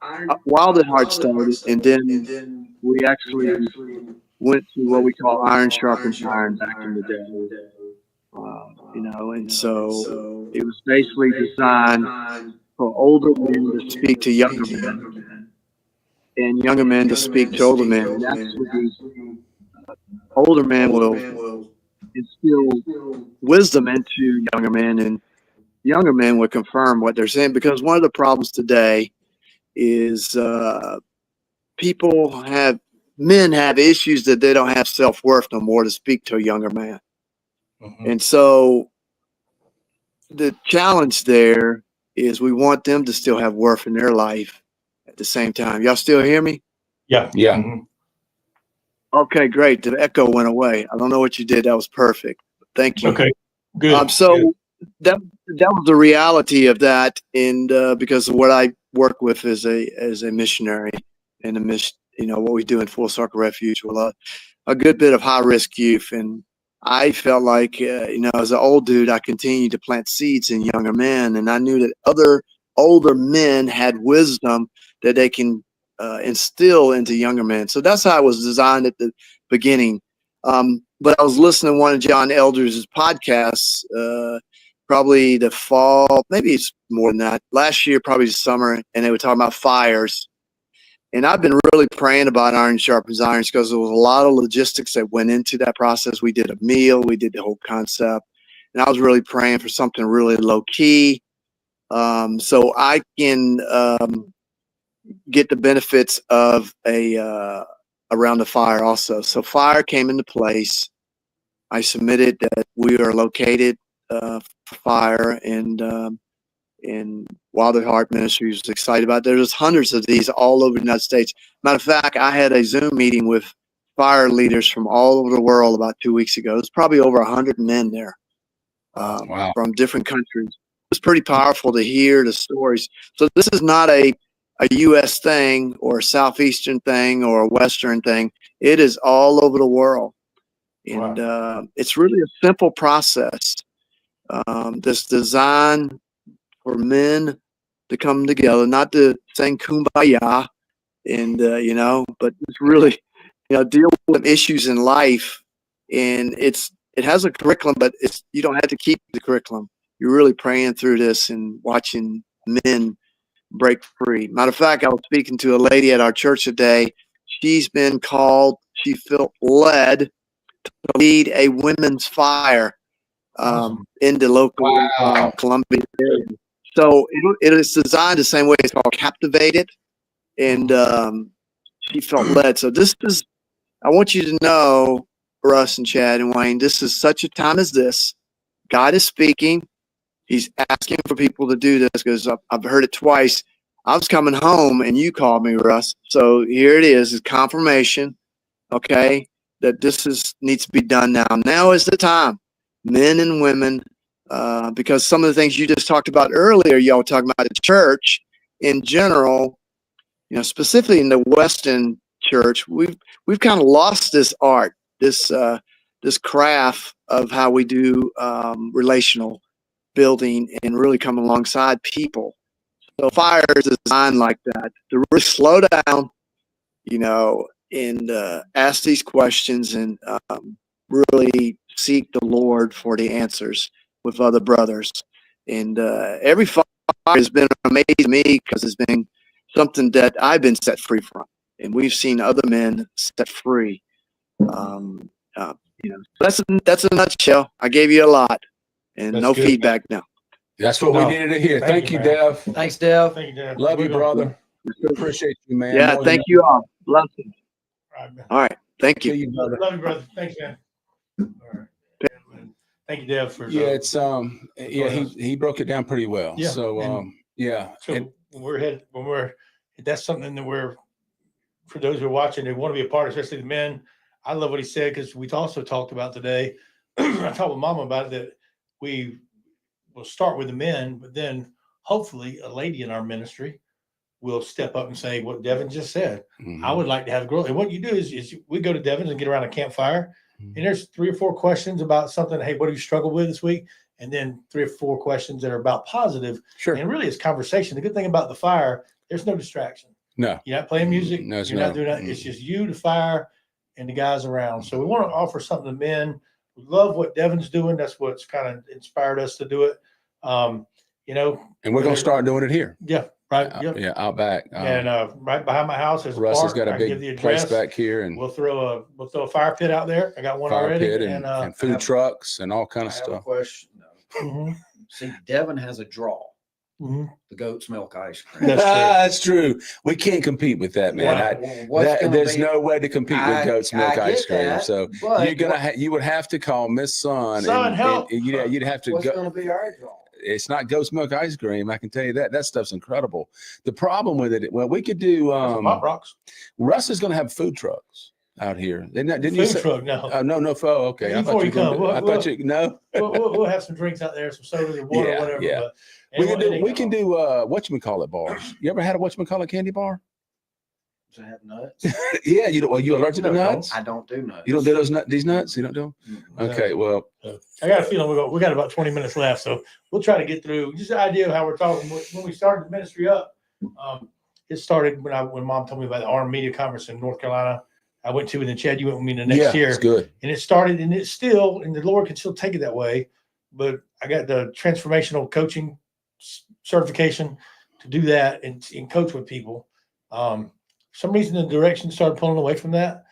Wild at Heart started, and then we actually went to what we call Iron Sharpens Iron back in the day. And so it was basically designed for older men to speak to younger men, and younger men to speak to older men. And actually, older men will instill wisdom into younger men, and younger men would confirm what they're saying. Because one of the problems today is men have issues that they don't have self-worth no more to speak to a younger man. And so the challenge there is we want them to still have worth in their life at the same time. Y'all still hear me? Yeah. Yeah. Mhm. Okay, great. The echo went away. I don't know what you did. That was perfect. Thank you. Okay. Good. So Good. that was the reality of that, and because of what I work with as a missionary and what we do in Full Circle Refuge with a good bit of high risk youth, and I felt like as an old dude, I continued to plant seeds in younger men, and I knew that other older men had wisdom that they can instill into younger men. So that's how it was designed at the beginning. But I was listening to one of John Elders' podcasts. Probably the fall, maybe it's more than that. Last year, probably the summer, and they were talking about fires. And I've been really praying about Iron Sharpens Iron because there was a lot of logistics that went into that process. We did a meal, we did the whole concept, and I was really praying for something really low key, so I can get the benefits of around the fire also. So fire came into place. I submitted that we are located for fire, and Wild at Heart Ministries was excited about it. There's hundreds of these all over the United States. Matter of fact, I had a Zoom meeting with fire leaders from all over the world about 2 weeks ago. There's probably over 100 men there Wow. from different countries. It was pretty powerful to hear the stories. So this is not a U.S. thing or a Southeastern thing or a Western thing. It is all over the world. And it's really a simple process. This design for men to come together, not to sing kumbaya and but it's really deal with issues in life, and it has a curriculum, but you don't have to keep the curriculum. You're really praying through this and watching men break free. Matter of fact, I was speaking to a lady at our church today. She's been called. She felt led to lead a women's fire in the local Wow. Columbia area. So it is designed the same way. It's called Captivated, and she felt led. So this is, I want you to know, Russ and Chad and Wayne, this is such a time as this. God is speaking. He's asking for people to do this because I've heard it twice. I was coming home and you called me, Russ. So here it is. It's confirmation, okay, that needs to be done now. Now is the time, men and women, because some of the things you just talked about earlier, y'all were talking about the church in general, specifically in the Western church, we've kind of lost this art, this craft of how we do relational building and really come alongside people. So fire is designed like that to really slow down, and ask these questions and really seek the Lord for the answers with other brothers. And every fire has been amazing to me because it's been something that I've been set free from, and we've seen other men set free. That's a nutshell. I gave you a lot, and That's no good, feedback now. That's what we No. needed to hear. Thank Thank you, you, man. Dev. Thanks, Dev. Thank you, Dan. Love We're you, gonna- brother. Appreciate you, man. Yeah, More thank than you all. Blessings. All right, man. All right, thank See you. you, brother. Love you, brother. Thanks, man. All right. Thank you, Dev, for Yeah, it's he broke it down pretty well. Yeah, So and- yeah. So And- that's something that we're, for those who are watching, they want to be a part, especially the men. I love what he said because we also talked about today. I talked with Mama about it, that we will start with the men, but then hopefully a lady in our ministry will step up and say what Devin just said. Mhm. I would like to have a girl. And what you do is we go to Devin's and get around a campfire, and there's 3 or 4 questions about something. Hey, what do you struggle with this week? And then 3 or 4 questions that are about positive. Sure. And really, it's conversation. The good thing about the fire, there's no distraction. No. You're not playing music. No, it's You're not no. doing that. It's just you, the fire, and the guys around. So we want to offer something to men. We love what Devin's doing. That's what's kind of inspired us to do it. And we're gonna start doing it here. Yeah, right. Yep. Yeah, out back. And right behind my house is a Russ has park. got I a can give the big place address. back here and We'll throw a fire pit out there. I got one fire already. pit and food have- trucks and all kind I of have a stuff. question. though. Mhm, See, Devin has a draw, mhm. the goat's milk ice cream. That's true. That's true. We can't compete with that, man. Wow. What's gonna There's be- no way to compete with I- goat's milk I ice get cream. that, So but you would have to call Miss Sun. Son, help. You'd have to what's go. going to be our draw? It's not goat's milk ice cream. I can tell you that. That stuff's incredible. The problem with it, well, we could do. Some Pop Rocks. Russ is going to have food trucks out here. Didn't you Food say? truck. No. No. Okay. I Before thought you you. Gonna, come, I thought you. No. we'll have some drinks out there, some sodas or water, Yeah, or whatever. yeah. But We can anyway, do. We can do. Whatchamacallit bars. You ever had a whatchamacallit candy bar? Does it have nuts? Yeah. You allergic to No, don't. nuts? I don't do nuts. You don't do these nuts? You don't do them? Mm-mm. Okay. Well. I got a feeling we got about 20 minutes left, so we'll try to get through. Just an idea of how we're talking. When we started the ministry up, it started when Mom told me about the Armed Media Conference in North Carolina. I went to, and then Chad, you went with me the next year. It's good. And it started, and it's still, and the Lord can still take it that way. But I got the transformational coaching certification to do that and coach with people. For some reason, the direction started pulling away from that.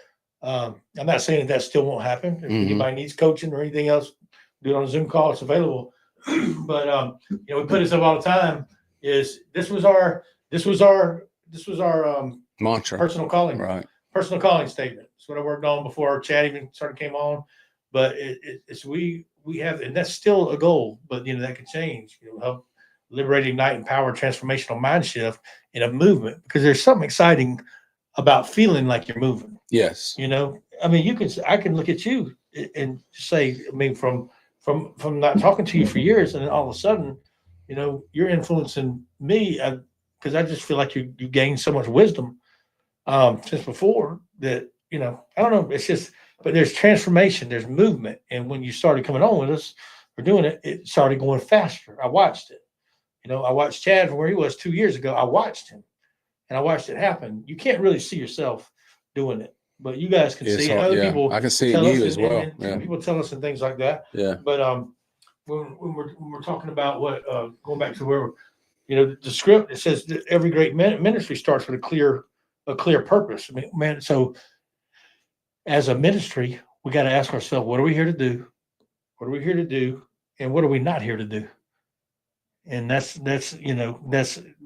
I'm not saying that still won't happen. If Mhm. anybody needs coaching or anything else, do it on a Zoom call. It's available. But we put this up all the time. This was our Mantra. personal calling Right. statement. It's what I worked on before Chad even came on. But it's we have, and that's still a goal. But that could change. Help liberate, ignite, empower, transformational mind shift in a movement, because there's something exciting about feeling like you're moving. Yes. I mean, I can look at you and say, I mean, from not talking to you for years, and then all of a sudden, you're influencing me because I just feel like you gained so much wisdom since before that, I don't know. It's just, but there's transformation, there's movement. And when you started coming on with us or doing it, it started going faster. I watched it. I watched Chad from where he was 2 years ago. I watched him and I watched it happen. You can't really see yourself doing it, but you guys can It's see it. hard, Other yeah. people I can see it tell in us you as and- well. and Yeah. people tell us and things like that. Yeah. But when we're talking about what going back to where the script, it says that every great ministry starts with a clear purpose. I mean, man, so as a ministry, we got to ask ourselves, what are we here to do? What are we here to do? And what are we not here to do? And that's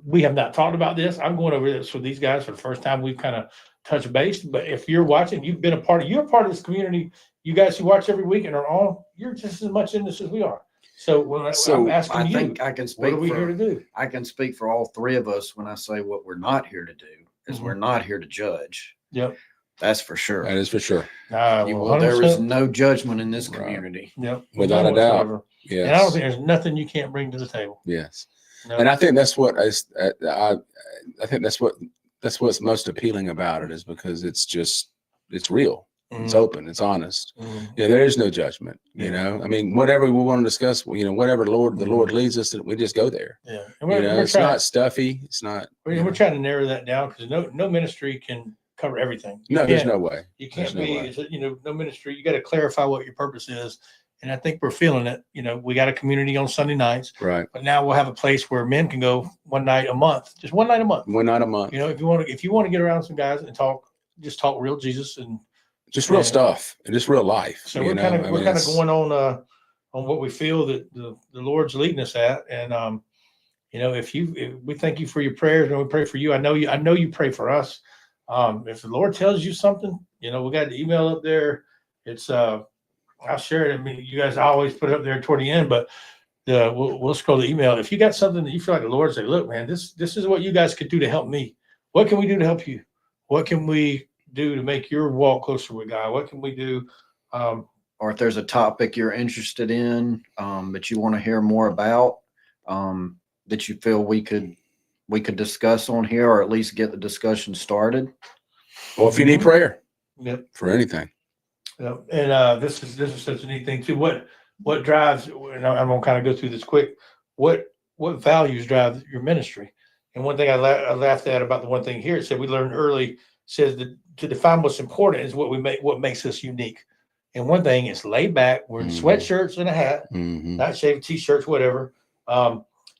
we have not talked about this. I'm going over this with these guys for the first time. We've kind of touched base. But if you're watching, you're a part of this community. You guys who watch every week and are on, you're just as much in this as we are. So I'm asking I you, think I can what speak are we here to do? I can speak for all three of us when I say what we're not here to do is Mhm. we're not here to judge. Yep. That's for sure. That is for sure. Well, There is 100%. no judgment in this Right. community. Yep. Without a None doubt. whatsoever. Yes. And I don't think there's nothing you can't bring to the table. Yes. No. And I think that's what I think that's what's most appealing about it is because it's real. It's Mhm. open. It's honest. Mhm. Yeah, there is no judgment. I mean, whatever we want to discuss, whatever the Lord Mm-hmm. leads us, we just go there. Yeah. And we're It's trying, not stuffy. It's not. we're trying to narrow that down because no ministry can cover everything. You No, there's can't- no way. You can't there's no be, way. no ministry. You got to clarify what your purpose is, And I think we're feeling it. You know, we got a community on Sunday nights, Right. but now we'll have a place where men can go one night a month, just one night a month. One night a month. You know, if you want to get around some guys and talk, just talk real Jesus and Just real Yeah. stuff and just real life. so you we're know? kind I of mean, we're kind of it's- going on what we feel that the Lord's leading us at. And you know, if we thank you for your prayers and we pray for you. I know you pray for us. If the Lord tells you something, you know, we got the email up there. It's I'll share it. I mean, you guys always put it up there toward the end, but we'll scroll the email. If you got something that you feel like the Lord say, look, man, this is what you guys could do to help me. What can we do to help you? What can we do to make your walk closer with God? What can we do? Or if there's a topic you're interested in, that you want to hear more about, that you feel we could discuss on here, or at least get the discussion started. Or if you need prayer Yep. for anything. Yep. And this is such a neat thing too. What drives? And I'm gonna kind of go through this quick. What values drive your ministry? And one thing I laughed at about the one thing here, it said we learned early, says that to define what's important is what makes us unique. And one thing is laid back. We're in Mhm. sweatshirts and a hat, Mhm. not shaved t-shirts, whatever.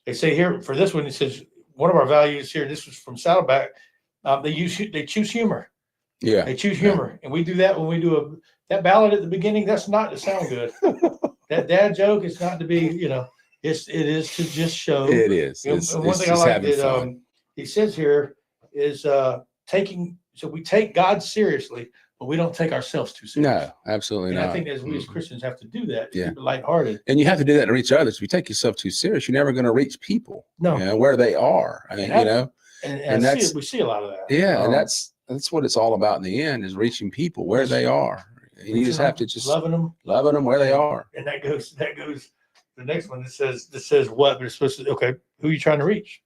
They say here for this one, it says one of our values here. This was from Saddleback. They choose humor. Yeah. They choose humor, and we do that when we do that ballad at the beginning. That's not to sound good. That dad joke is not to be, you know, it is to just show. It is. And It's, one it's thing I just like having that fun. he says here is taking. So we take God seriously, but we don't take ourselves too seriously. No, absolutely And not. I think as we as Mhm. Christians have to do that to Yeah. keep it lighthearted. And you have to do that to reach others. If you take yourself too serious, you're never going to reach people. No. You know, where they are. I mean, And you know, And that's- we see a lot of that. yeah, and Um, that's what it's all about in the end, is reaching people where Yes. they are. And you reaching just out, have to just loving them. loving them where they are. And that goes the next one that says what, but it's supposed to, okay, who are you trying to reach?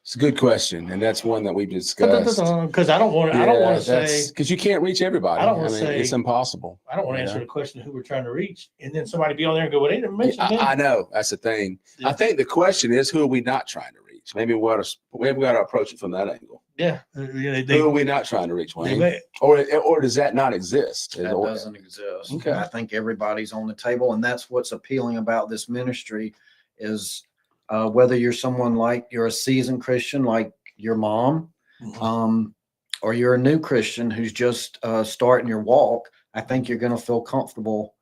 It's a good question, and that's one that we discussed. Because I don't want to say, because you can't reach everybody. I don't wanna mean, it's say- impossible. I don't want to you answer know? the question who we're trying to reach, and then somebody be on there and go, well, they didn't mention I him. know that's the thing. Yeah. I think the question is, who are we not trying to reach? Maybe we've got to approach it from that angle. Yeah, Who are we not trying to reach, they Wayne? may, Or does that not exist? That Or- doesn't exist. Okay. I think everybody's on the table, and that's what's appealing about this ministry is whether you're someone like you're a seasoned Christian like your mom, or you're a new Christian who's just starting your walk. I think you're going to feel comfortable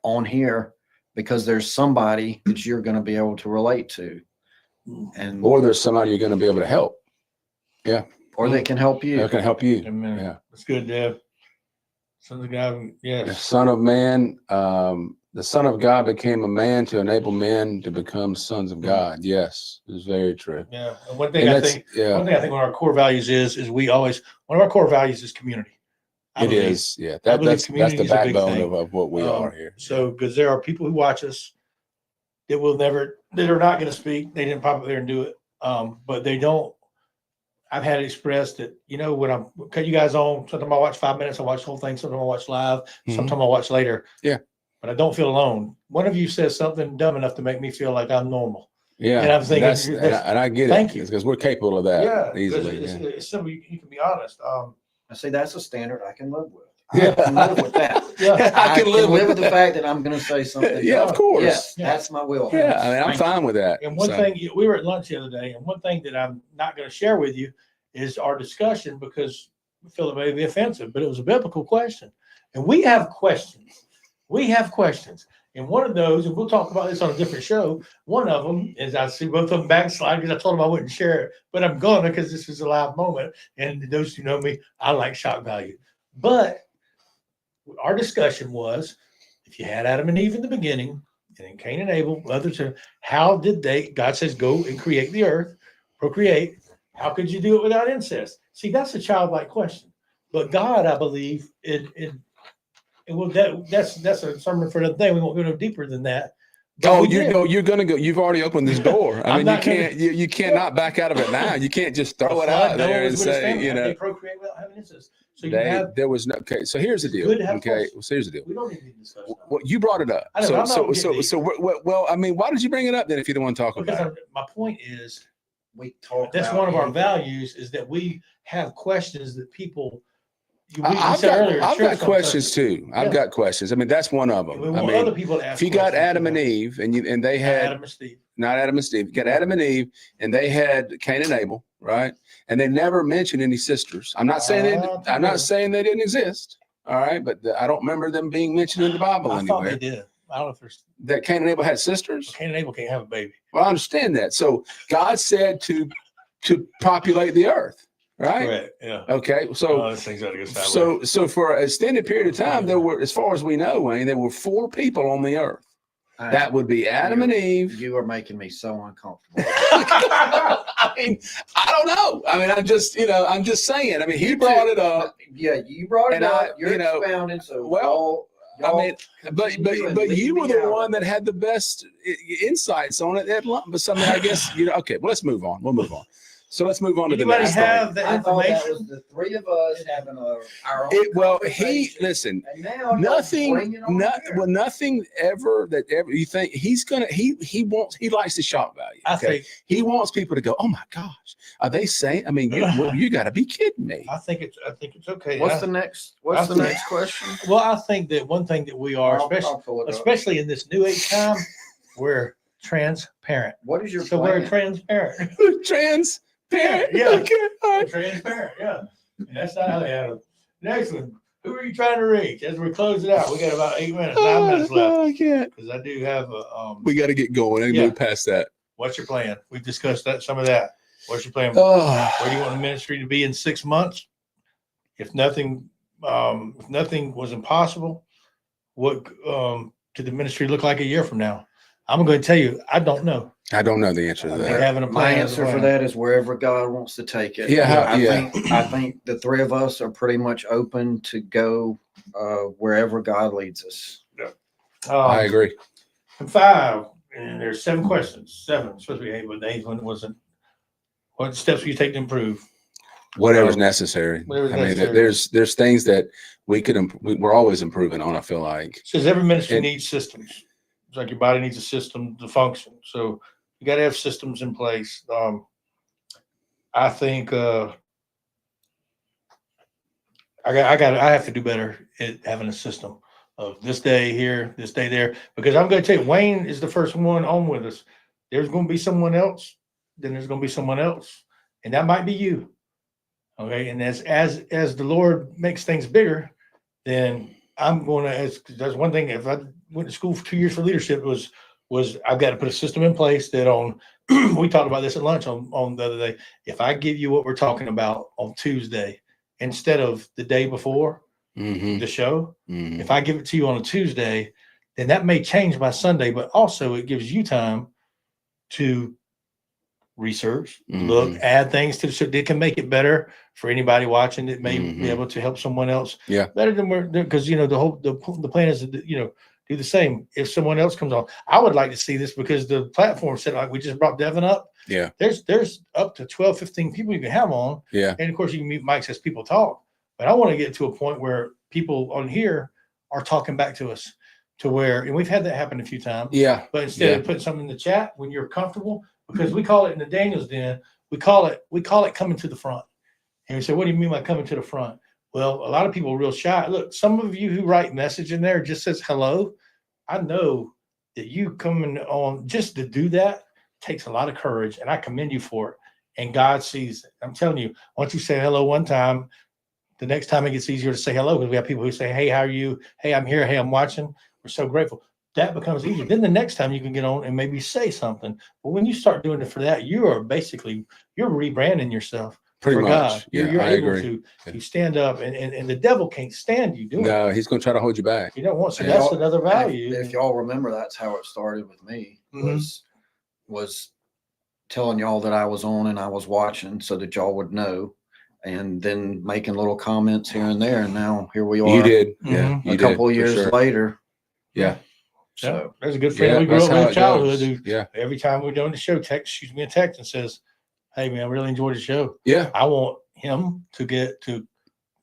on here because there's somebody that you're going to be able to relate to, and or there's somebody you're going to be able to help. or they can help you. That can help you. Amen. Yeah. That's good, Deb. Son of God, The yes. Son of Man, the Son of God became a man to enable men to become sons of God. Yes, it's very true. Yeah. And one thing And I that's- think, yeah, one of our core values is one of our core values is community. I it believe. is. Yeah, I believe that's the community is a big backbone thing. of what we are here. So, because there are people who watch us that are not going to speak. They didn't pop up there and do it. But they don't. I've had it expressed that, you know, when I'm cut you guys on, sometimes I watch 5 minutes, I watch the whole thing, sometimes I watch live, Mhm. sometimes I watch later. Yeah. But I don't feel alone. One of you says something dumb enough to make me feel like I'm normal. Yeah, and I'm thinking, that's, that's- and I get it. thank you. because we're capable of that Yeah. easily. Because Yeah. it's simple. You can be honest. I say that's a standard I can live with. Yeah. I can live with that. Yeah. I can live with the fact that I'm going to say something. Yeah, of course. Yes, Yeah. that's my will. Yeah, I mean, I'm Thank fine with that. And one So, thing, we were at lunch the other day, and one thing that I'm not going to share with you is our discussion because we feel it may be offensive, but it was a biblical question. And we have questions. And one of those, and we'll talk about this on a different show, one of them is I see both of them backslide because I told them I wouldn't share it, but I'm going to because this is a live moment. And those who know me, I like shock value. But our discussion was, if you had Adam and Eve in the beginning, and then Cain and Abel, others, how did God says, go and create the earth, procreate. How could you do it without incest? See, that's a childlike question. But God, I believe, that's a sermon for another day. We won't go no deeper than that. But we did. you're gonna go. You've already opened this door. I I'm mean, not gonna- you cannot back out of it now. You can't just throw it The out flood, no there one and was with his say, family. you How could know, they procreate without having incest. So you have, there was no. Okay, so here's the deal. good to have Okay, questions. so here's the deal. we don't need to discuss that. Well, you brought it up. I know, So I'm not so getting so deep. so well, I mean, why did you bring it up then if you don't want to talk Because about it? my point is, We talk. that's about one of our anything. values is that we have questions that people You I've said got, earlier, I've church got don't questions touch it. too. I've Yeah. got questions. I mean, that's one of And them. we I want other mean, people to ask if you got questions, Adam and Eve and they had Adam and Steve. not Adam and Steve, you got Adam and Eve and they had Cain and Abel, right? And they never mentioned any sisters. I'm not saying I'm not saying they didn't exist. All right, but I don't remember them being mentioned in the Bible I thought they anywhere. did. I don't know if there's That Cain and Abel had sisters. Cain and Abel can't have a baby. Well, I understand that. So God said to populate the earth, right? Correct. Yeah. Okay, so This thing's got to go sideways. so for an extended period of time, there were, as far as we know, Wayne, there were 4 people on the earth. That would be Adam and Eve. You are making me so uncomfortable. I mean, I don't know. I mean, I'm just saying. I mean, he brought it up. Yeah, you brought it And up. You're you know, expounding. So well, I y'all mean, but continue and but leave you were me the out one of that it. had the best insights on it. But something, I guess, okay. Well, let's move on. We'll move on. So let's move on to the Anybody next have thing. the I thought that information? was the 3 of us having our own. Well, conversation. listen. And now y'all bring it on here. Nothing ever you think he likes the shock value. I Okay? think He wants people to go, oh my gosh, are they saying? I mean, you got to be kidding me. I think it's okay. What's the next question? Well, I think that one thing that we are, I'll pull it up. especially in this new age time, we're transparent. What is your So plan? we're transparent. Transparent. Yeah. Okay. All We're right. transparent. Yeah. And that's not how they have it. Next one. Who are you trying to reach? As we close it out, we got about 8 minutes, 9 minutes left. I can't. Because I do have We got to get going and Yeah. move past that. what's your plan? We've discussed some of that. What's your plan? Oh, Where do you want the ministry to be in 6 months? If nothing was impossible, what could the ministry look like a year from now? I'm going to tell you, I don't know. I don't know the answer to I that. think having a My plan is a answer for plan. that is wherever God wants to take it. Yeah, I think the 3 of us are pretty much open to go wherever God leads us. I agree. And 5, and there's 7 questions. 7, supposed to be 8, but the 8th one wasn't. What steps will you take to improve? Whatever's necessary. Whatever's I mean, necessary. there's things that we could we're always improving on. I feel like. Says every ministry And- needs systems. It's like your body needs a system to function. So you got to have systems in place. I think I have to do better at having a system of this day here, this day there, because I'm going to tell you, Wayne is the first one on with us. There's going to be someone else, then there's going to be someone else, and that might be you. Okay, and as the Lord makes things bigger, then I'm going to. There's one thing. If I went to school for 2 years for leadership, was I've got to put a system in place that on. We talked about this at lunch on the other day. If I give you what we're talking about on Tuesday instead of the day before Mm-hmm, the show, mm-hmm. if I give it to you on a Tuesday, then that may change by Sunday, but also it gives you time to research, look, add things to the show that can make it better for anybody watching that may be able to help someone else. Yeah. Better than because the plan is to, do the same. If someone else comes on, I would like to see this because the platform said, like we just brought Devin up. Yeah. There's up to 12, 15 people you can have on. Yeah. And of course you can mute mics as people talk. But I want to get to a point where people on here are talking back to us to where, and we've had that happen a few times. Yeah. But instead of putting something in the chat when you're comfortable, because we call it in the Daniel's Den, we call it coming to the front. And we say, what do you mean by coming to the front? Well, a lot of people are real shy. Look, some of you who write message in there just says hello. I know that you coming on just to do that takes a lot of courage, and I commend you for it. And God sees it. I'm telling you, once you say hello one time, the next time it gets easier to say hello because we have people who say, hey, how are you? Hey, I'm here. Hey, I'm watching. We're so grateful. That becomes easier. Then the next time you can get on and maybe say something. But when you start doing it for that, you're rebranding yourself. Pretty for much. God. Yeah, You're I able agree. to stand up and the devil can't stand you doing it. No, he's going to try to hold you back. You don't want, so And that's y'all- another value. If y'all remember, that's how it started with me. Mhm. Was telling y'all that I was on and I was watching so that y'all would know, and then making little comments here and there. And now here we are. You did. Yeah. Mhm. You A did, couple for years sure. later. Yeah. Yeah, there's a good friend Yeah, we grew that's up how with in it childhood goes. who Yeah. every time we're doing the show, shoots me a text and says, hey man, I really enjoyed the show. Yeah. I want him to get to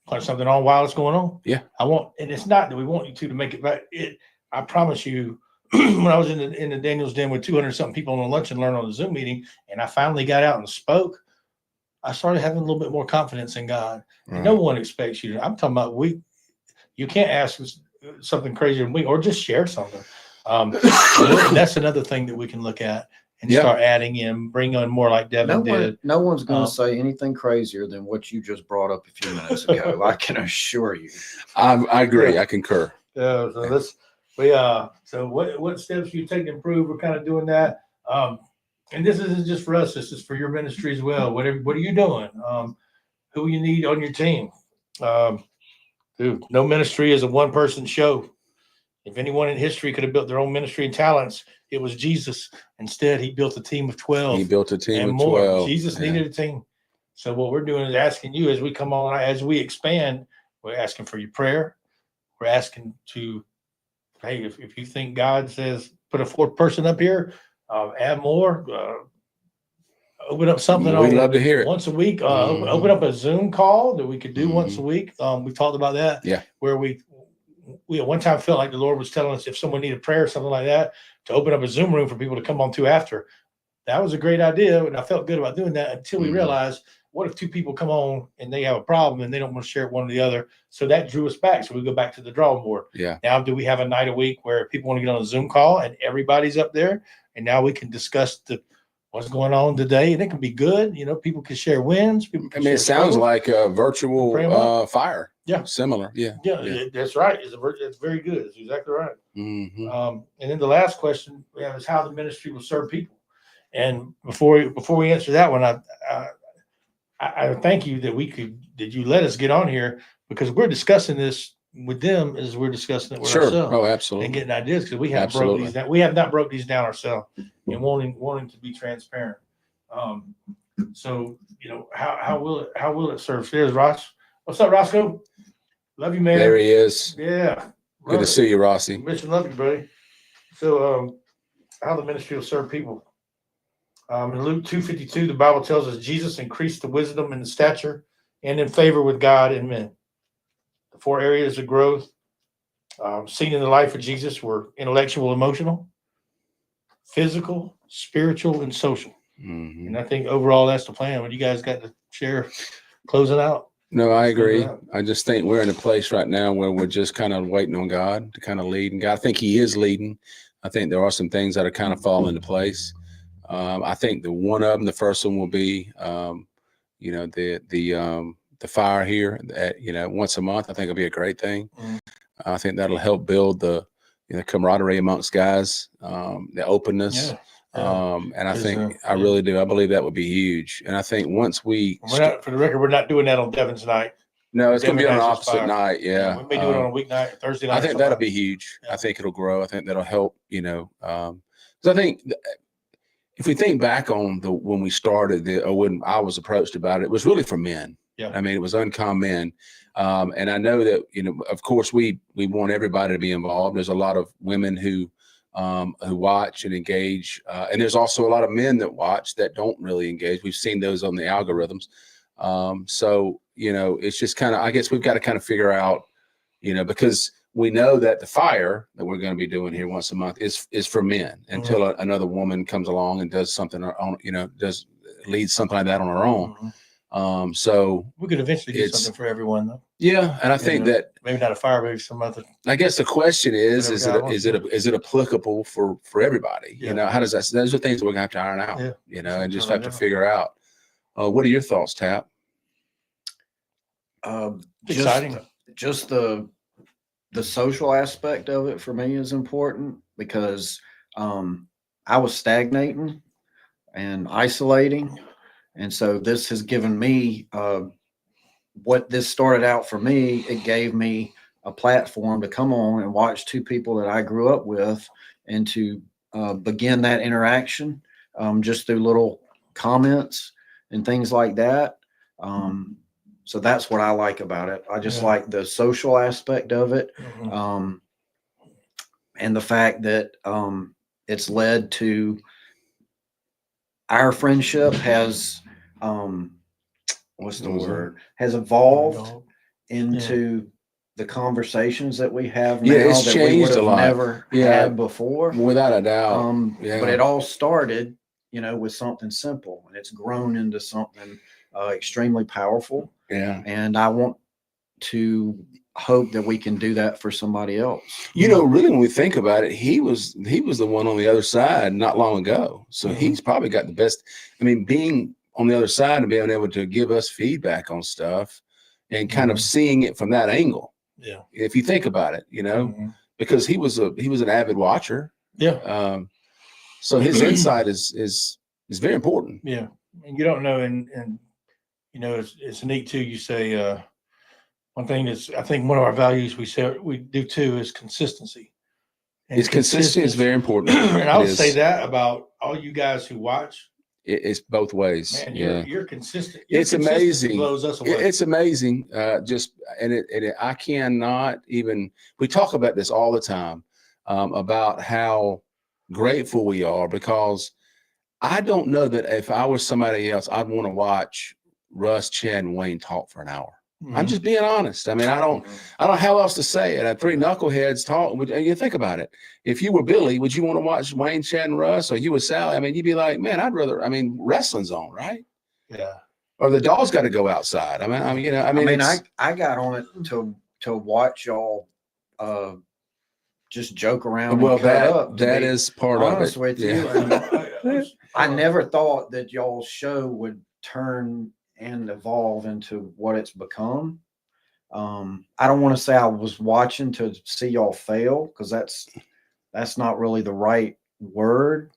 put something on while it's going on. Yeah. And it's not that we want you to make it right. I promise you, when I was in the Daniel's Den with 200 something people on a lunch and learn on the Zoom meeting, and I finally got out and spoke, I started having a little bit more confidence in God. And Right. no one expects you to. I'm talking about you can't ask us something crazier than we, or just share something. And that's another thing that we can look at and Yeah. start adding in, bring on more like Devin did. No one's going Um, to say anything crazier than what you just brought up a few minutes ago. I can assure you. I agree. Yeah. I concur. So so what steps you take to improve? We're kind of doing that. And this isn't just for us. This is for your ministry as well. What are you doing? Who you need on your team? Dude, no ministry is a one-person show. If anyone in history could have built their own ministry and talents, it was Jesus. Instead, he built a team of 12 He built a team and of more. 12. Jesus Yeah. needed a team. So what we're doing is asking you as we come on, as we expand, we're asking for your prayer. We're asking to, hey, if you think God says put a fourth person up here, add more, open up something We'd on love to hear it. once a week. Mhm. Open up a Zoom call that we could do once a week. We talked about that. Yeah. Where we at one time felt like the Lord was telling us if someone needed prayer or something like that, to open up a Zoom room for people to come on to after. That was a great idea, and I felt good about doing that until we Mhm. realized, what if two people come on and they have a problem and they don't want to share it one or the other? So that drew us back. So we go back to the drawing board. Yeah. Now, do we have a night a week where people want to get on a Zoom call and everybody's up there? And now we can discuss what's going on today, and it can be good. You know, people can share wins. People I can mean, share it sounds struggles. like a virtual Pray 'em up. fire. Yeah. Similar. Yeah. Yeah, that's right. It's very good. It's exactly right. Mhm. And then the last question we have is how the ministry will serve people. And before we answer that one, I thank you that you let us get on here, because we're discussing this with them as we're discussing it with Sure. ourselves Oh, and absolutely. getting ideas, because we haven't broke Absolutely. these down. We have not broke these down ourselves, and wanting to be transparent. So how will it serve? There's Ross. What's up, Roscoe? Love you, man. There he is. Yeah. Good to see you, Rossi. Mitch, love you, buddy. So, how the ministry will serve people. In Luke 2:52, the Bible tells us Jesus increased the wisdom and the stature and in favor with God and men. The 4 areas of growth seen in the life of Jesus were intellectual, emotional, physical, spiritual, and social. Mhm. And I think overall that's the plan. What you guys got to share closing out? No, I Let's go to agree. that. I just think we're in a place right now where we're just kind of waiting on God to kind of lead. And God, I think He is leading. I think there are some things that are kind of falling into place. I think the first one will be, the fire here at, once a month. I think it'll be a great thing. Mhm. I think that'll help build the camaraderie amongst guys, the openness. Yeah. Yeah. And I 'Cause, think I yeah. really do. I believe that would be huge. And I think once we For the record, we're not doing that on Devin's night. no, it's going to be on Devin an has his opposite fire. night. Yeah. We may do it on a weeknight, Thursday night. I think that'll be huge. Yeah. I think it'll grow. I think that'll help, because I think if we think back on when we started or when I was approached about it, it was really for men. Yeah. I mean, it was uncommon men. And I know that, of course we want everybody to be involved. There's a lot of women who watch and engage. And there's also a lot of men that watch that don't really engage. We've seen those on the algorithms. So, it's just kind of, I guess we've got to kind of figure out, because we know that the fire that we're going to be doing here once a month is for men until another woman comes along and does something on, leads something like that on her own. Mhm. So We could eventually do It's- something for everyone, though. yeah. And I think that, Maybe not a fire, maybe some other. I guess the question is Whatever God wants is it applicable for everybody? Yeah. How does that, those are things that we're going to have to iron out, and just have to figure out. What are your thoughts, Tap? Exciting. Just the social aspect of it for me is important, because I was stagnating and isolating. And so this has given me what this started out for me. It gave me a platform to come on and watch 2 people that I grew up with, and to begin that interaction just through little comments and things like that. So that's what I like about it. I just like the social aspect of it. Mhm. And the fact that it's led to our friendship has what's the word, has evolved into the conversations that we have now it's that we changed would a have lot. never had before. Without a doubt. But it all started, with something simple, and it's grown into something extremely powerful. Yeah. And I want to hope that we can do that for somebody else. You know, really, when we think about it, he was the one on the other side not long ago. So he's probably got the best. I mean, being on the other side and being able to give us feedback on stuff and kind of seeing it from that angle. Yeah. If you think about it, you know, because he was an avid watcher. Yeah. So his insight is very important. Yeah. And you don't know, and you know, it's neat too. You say, one thing that's, I think one of our values we say we do too is consistency. And It's consistency is very important. And I would It say is. that about all you guys who watch. It's both ways. Man, Yeah. you're consistent. Your It's consistency amazing. blows us away. It's amazing. I cannot even, we talk about this all the time, about how grateful we are, because I don't know that if I was somebody else, I'd want to watch Russ, Chad, and Wayne talk for an hour. I'm just being honest. I mean, I don't know how else to say it. Three knuckleheads talk. You think about it. If you were Billy, would you want to watch Wayne, Chad, and Russ? Or you were Sally? I mean, you'd be like, man, wrestling's on, right? Yeah. Or the dog's got to go outside. I got on it to watch y'all just joke around. Well, and cut up, to that be is part of honest it. with Yeah. you. And I never thought that y'all's show would turn and evolve into what it's become. I don't want to say I was watching to see y'all fail, because that's not really the right word.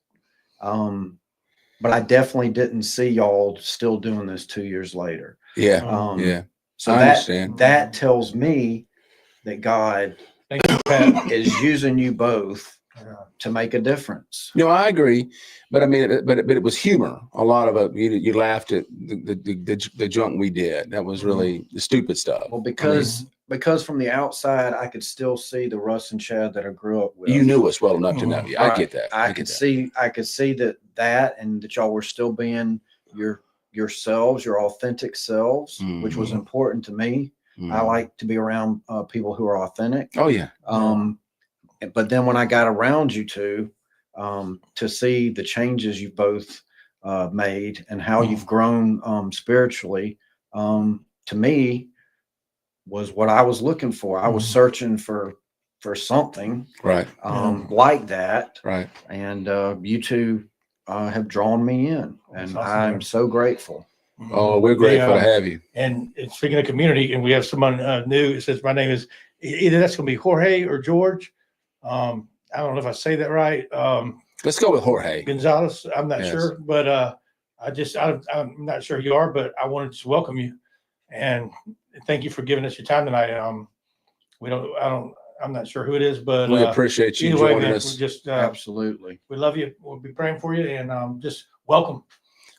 But I definitely didn't see y'all still doing this 2 years later. Yeah. Yeah. So I understand. that tells me that God Thank you, Pat. is using you both to make a difference. No, I agree, but I mean, but it was humor. A lot of it, you laughed at the junk we did. That was really the stupid stuff. Well, because from the outside, I could still see the Russ and Chad that I grew up with. You knew us well enough to know. Yeah, I get that. I could see that and that y'all were still being yourselves, your authentic selves, which was important to me. I like to be around people who are authentic. Oh yeah. But then when I got around you two, to see the changes you both made and how you've grown spiritually, to me was what I was looking for. I was searching for something Right. like that. Right. And you two have drawn me in, and That's awesome, I'm man. so grateful. Oh, we're grateful to have you. And speaking of community, and we have someone new. It says my name is either that's going to be Jorge or George. I don't know if I say that right. Let's go with Jorge. Gonzalez. I'm not Yes. sure, but I'm not sure you are, but I wanted to welcome you and thank you for giving us your time tonight. I'm not sure who it is, but We appreciate you either way, joining man, us. we just Absolutely. we love you. We'll be praying for you, and just welcome.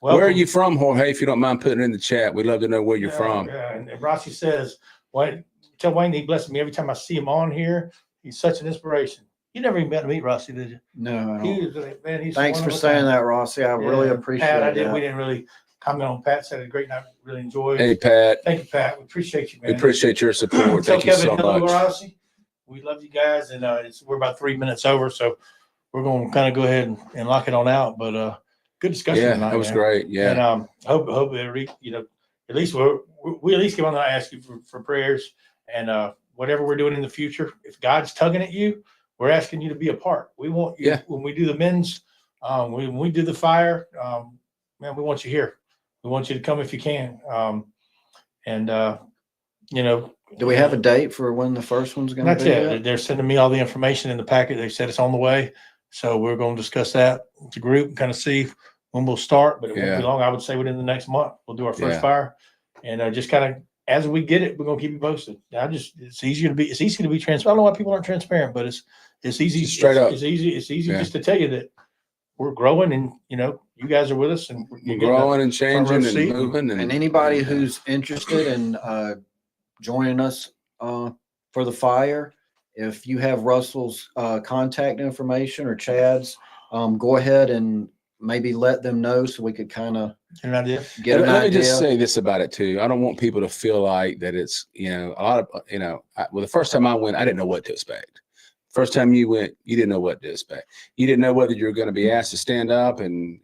Where are you from, Jorge? If you don't mind putting it in the chat, we'd love to know where you're Yeah, from. yeah. And Rossi says, "Why tell Wayne he blesses me every time I see him on here. He's such an inspiration." You never even met to meet Rossi, did you? No, I He don't. was, man, he's Thanks one for of a saying kind. that, Rossi. I really Yeah, appreciate Pat, that. we didn't really comment on Pat. Said a great night. Really enjoyed. Hey, Pat, Thank you, Pat. We appreciate you, man. we appreciate your support. Tell Thank you so Kevin hello, much. Rossi. We love you guys, and we're about 3 minutes over, so we're going to kind of go ahead and lock it on out. But good discussion Yeah, tonight. that was man. great. Yeah. And hope at least we at least get on and ask you for prayers, and whatever we're doing in the future, if God's tugging at you, we're asking you to be a part. We want you when we do the men's, when we do the fire, man, we want you here. We want you to come if you can. Do we have a date for when the first one's going to That's be? it. They're sending me all the information in the packet. They said it's on the way. So we're going to discuss that with the group and kind of see when we'll start, but it won't be long. I would say within the next month, we'll do our first fire, and just kind of, as we get it, we're going to keep you posted. It's easy to be transparent. I don't know why people aren't transparent, but it's easy. Just straight up. It's easy just to tell you that we're growing, and you guys are with us, and We're growing and changing and seat. moving. And anybody who's interested in joining us for the fire, if you have Russell's contact information or Chad's, go ahead and maybe let them know so we could kind of an idea. get an Let me idea. just say this about it too. I don't want people to feel like that it's, a lot of, well, the first time I went, I didn't know what to expect. First time you went, you didn't know what to expect. You didn't know whether you were going to be asked to stand up and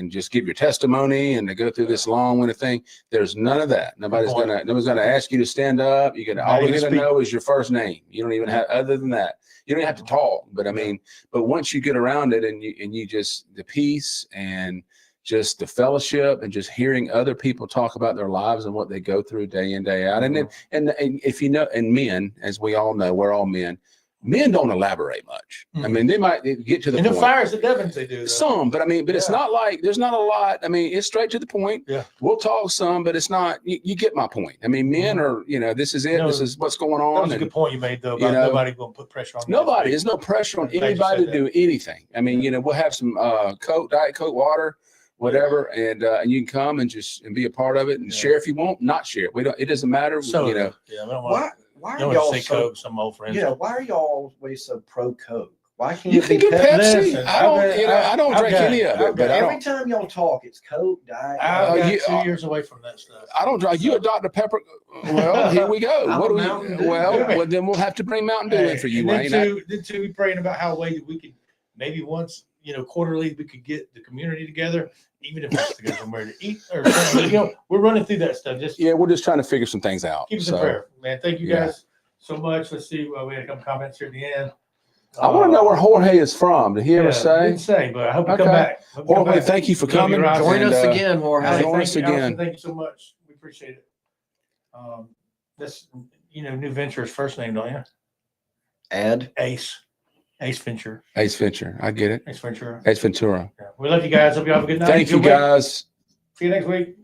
just give your testimony and to go through this long-winded thing. There's none of that. Nobody's gonna ask you to stand up. All you're gonna know is your first name. You don't even have, other than that, you don't even have to talk. But I mean, but once you get around it and you just, the peace and just the fellowship and just hearing other people talk about their lives and what they go through day in, day out. And then, and if you know, and men, as we all know, we're all men. Men don't elaborate much. I mean, they might get to the point. In the fires at Devens, they do. Though. Some, but I mean, but it's not like, there's not a lot. I mean, it's straight to the point. Yeah. We'll talk some, but it's not, you get my point. I mean, men are, this is it. No, This is what's going That on. was a good point you made, though, about nobody going to put pressure on you. Nobody. There's no pressure on I'm glad you anybody said to do anything. I mean, we'll have some Coke, Diet Coke, water, whatever, and you can come and be a part of it and share if you want, not share. It doesn't matter. So, Yeah, I don't Why want are to y'all say so, Coke, some old friends. why are y'all always so pro Coke? Why can't you it can be get Pepsi? Pepsi. Listen, I don't I've drink got any it. of it, but I Every don't. time y'all talk, it's Coke, Diet. I've got you- 2 years away from that stuff. I don't drink. You a Dr. Pepper? Well, here we go. I'm What a do Mountain Dew Well, guy. well, then we'll have to bring Mountain Dew in for you, And Wayne. then too, we praying about how a way that we could maybe once, quarterly, we could get the community together, even if it's to go somewhere to eat or something. We're running through that stuff. Just Yeah, we're just trying to figure some things out. keep us in prayer, man. Thank you yeah. guys so much. Let's see. We had a couple comments here at the end. I want to know where Jorge is from. Did he ever say? Didn't say, but I hope you come Okay. back. Hope you come Jorge, back. thank you for Love you, coming. Ross. Join And, us again, Jorge. Hey, join thank us you, Allison, again. thank you so much. We appreciate it. This, New Venture's first name, don't you? Add. Ace Venture. Ace Ventura. I get it. Ace Ventura. Ace Ventura. Yeah. We love you guys. Hope you have a good night. Thank you, Good week. guys. See you next week.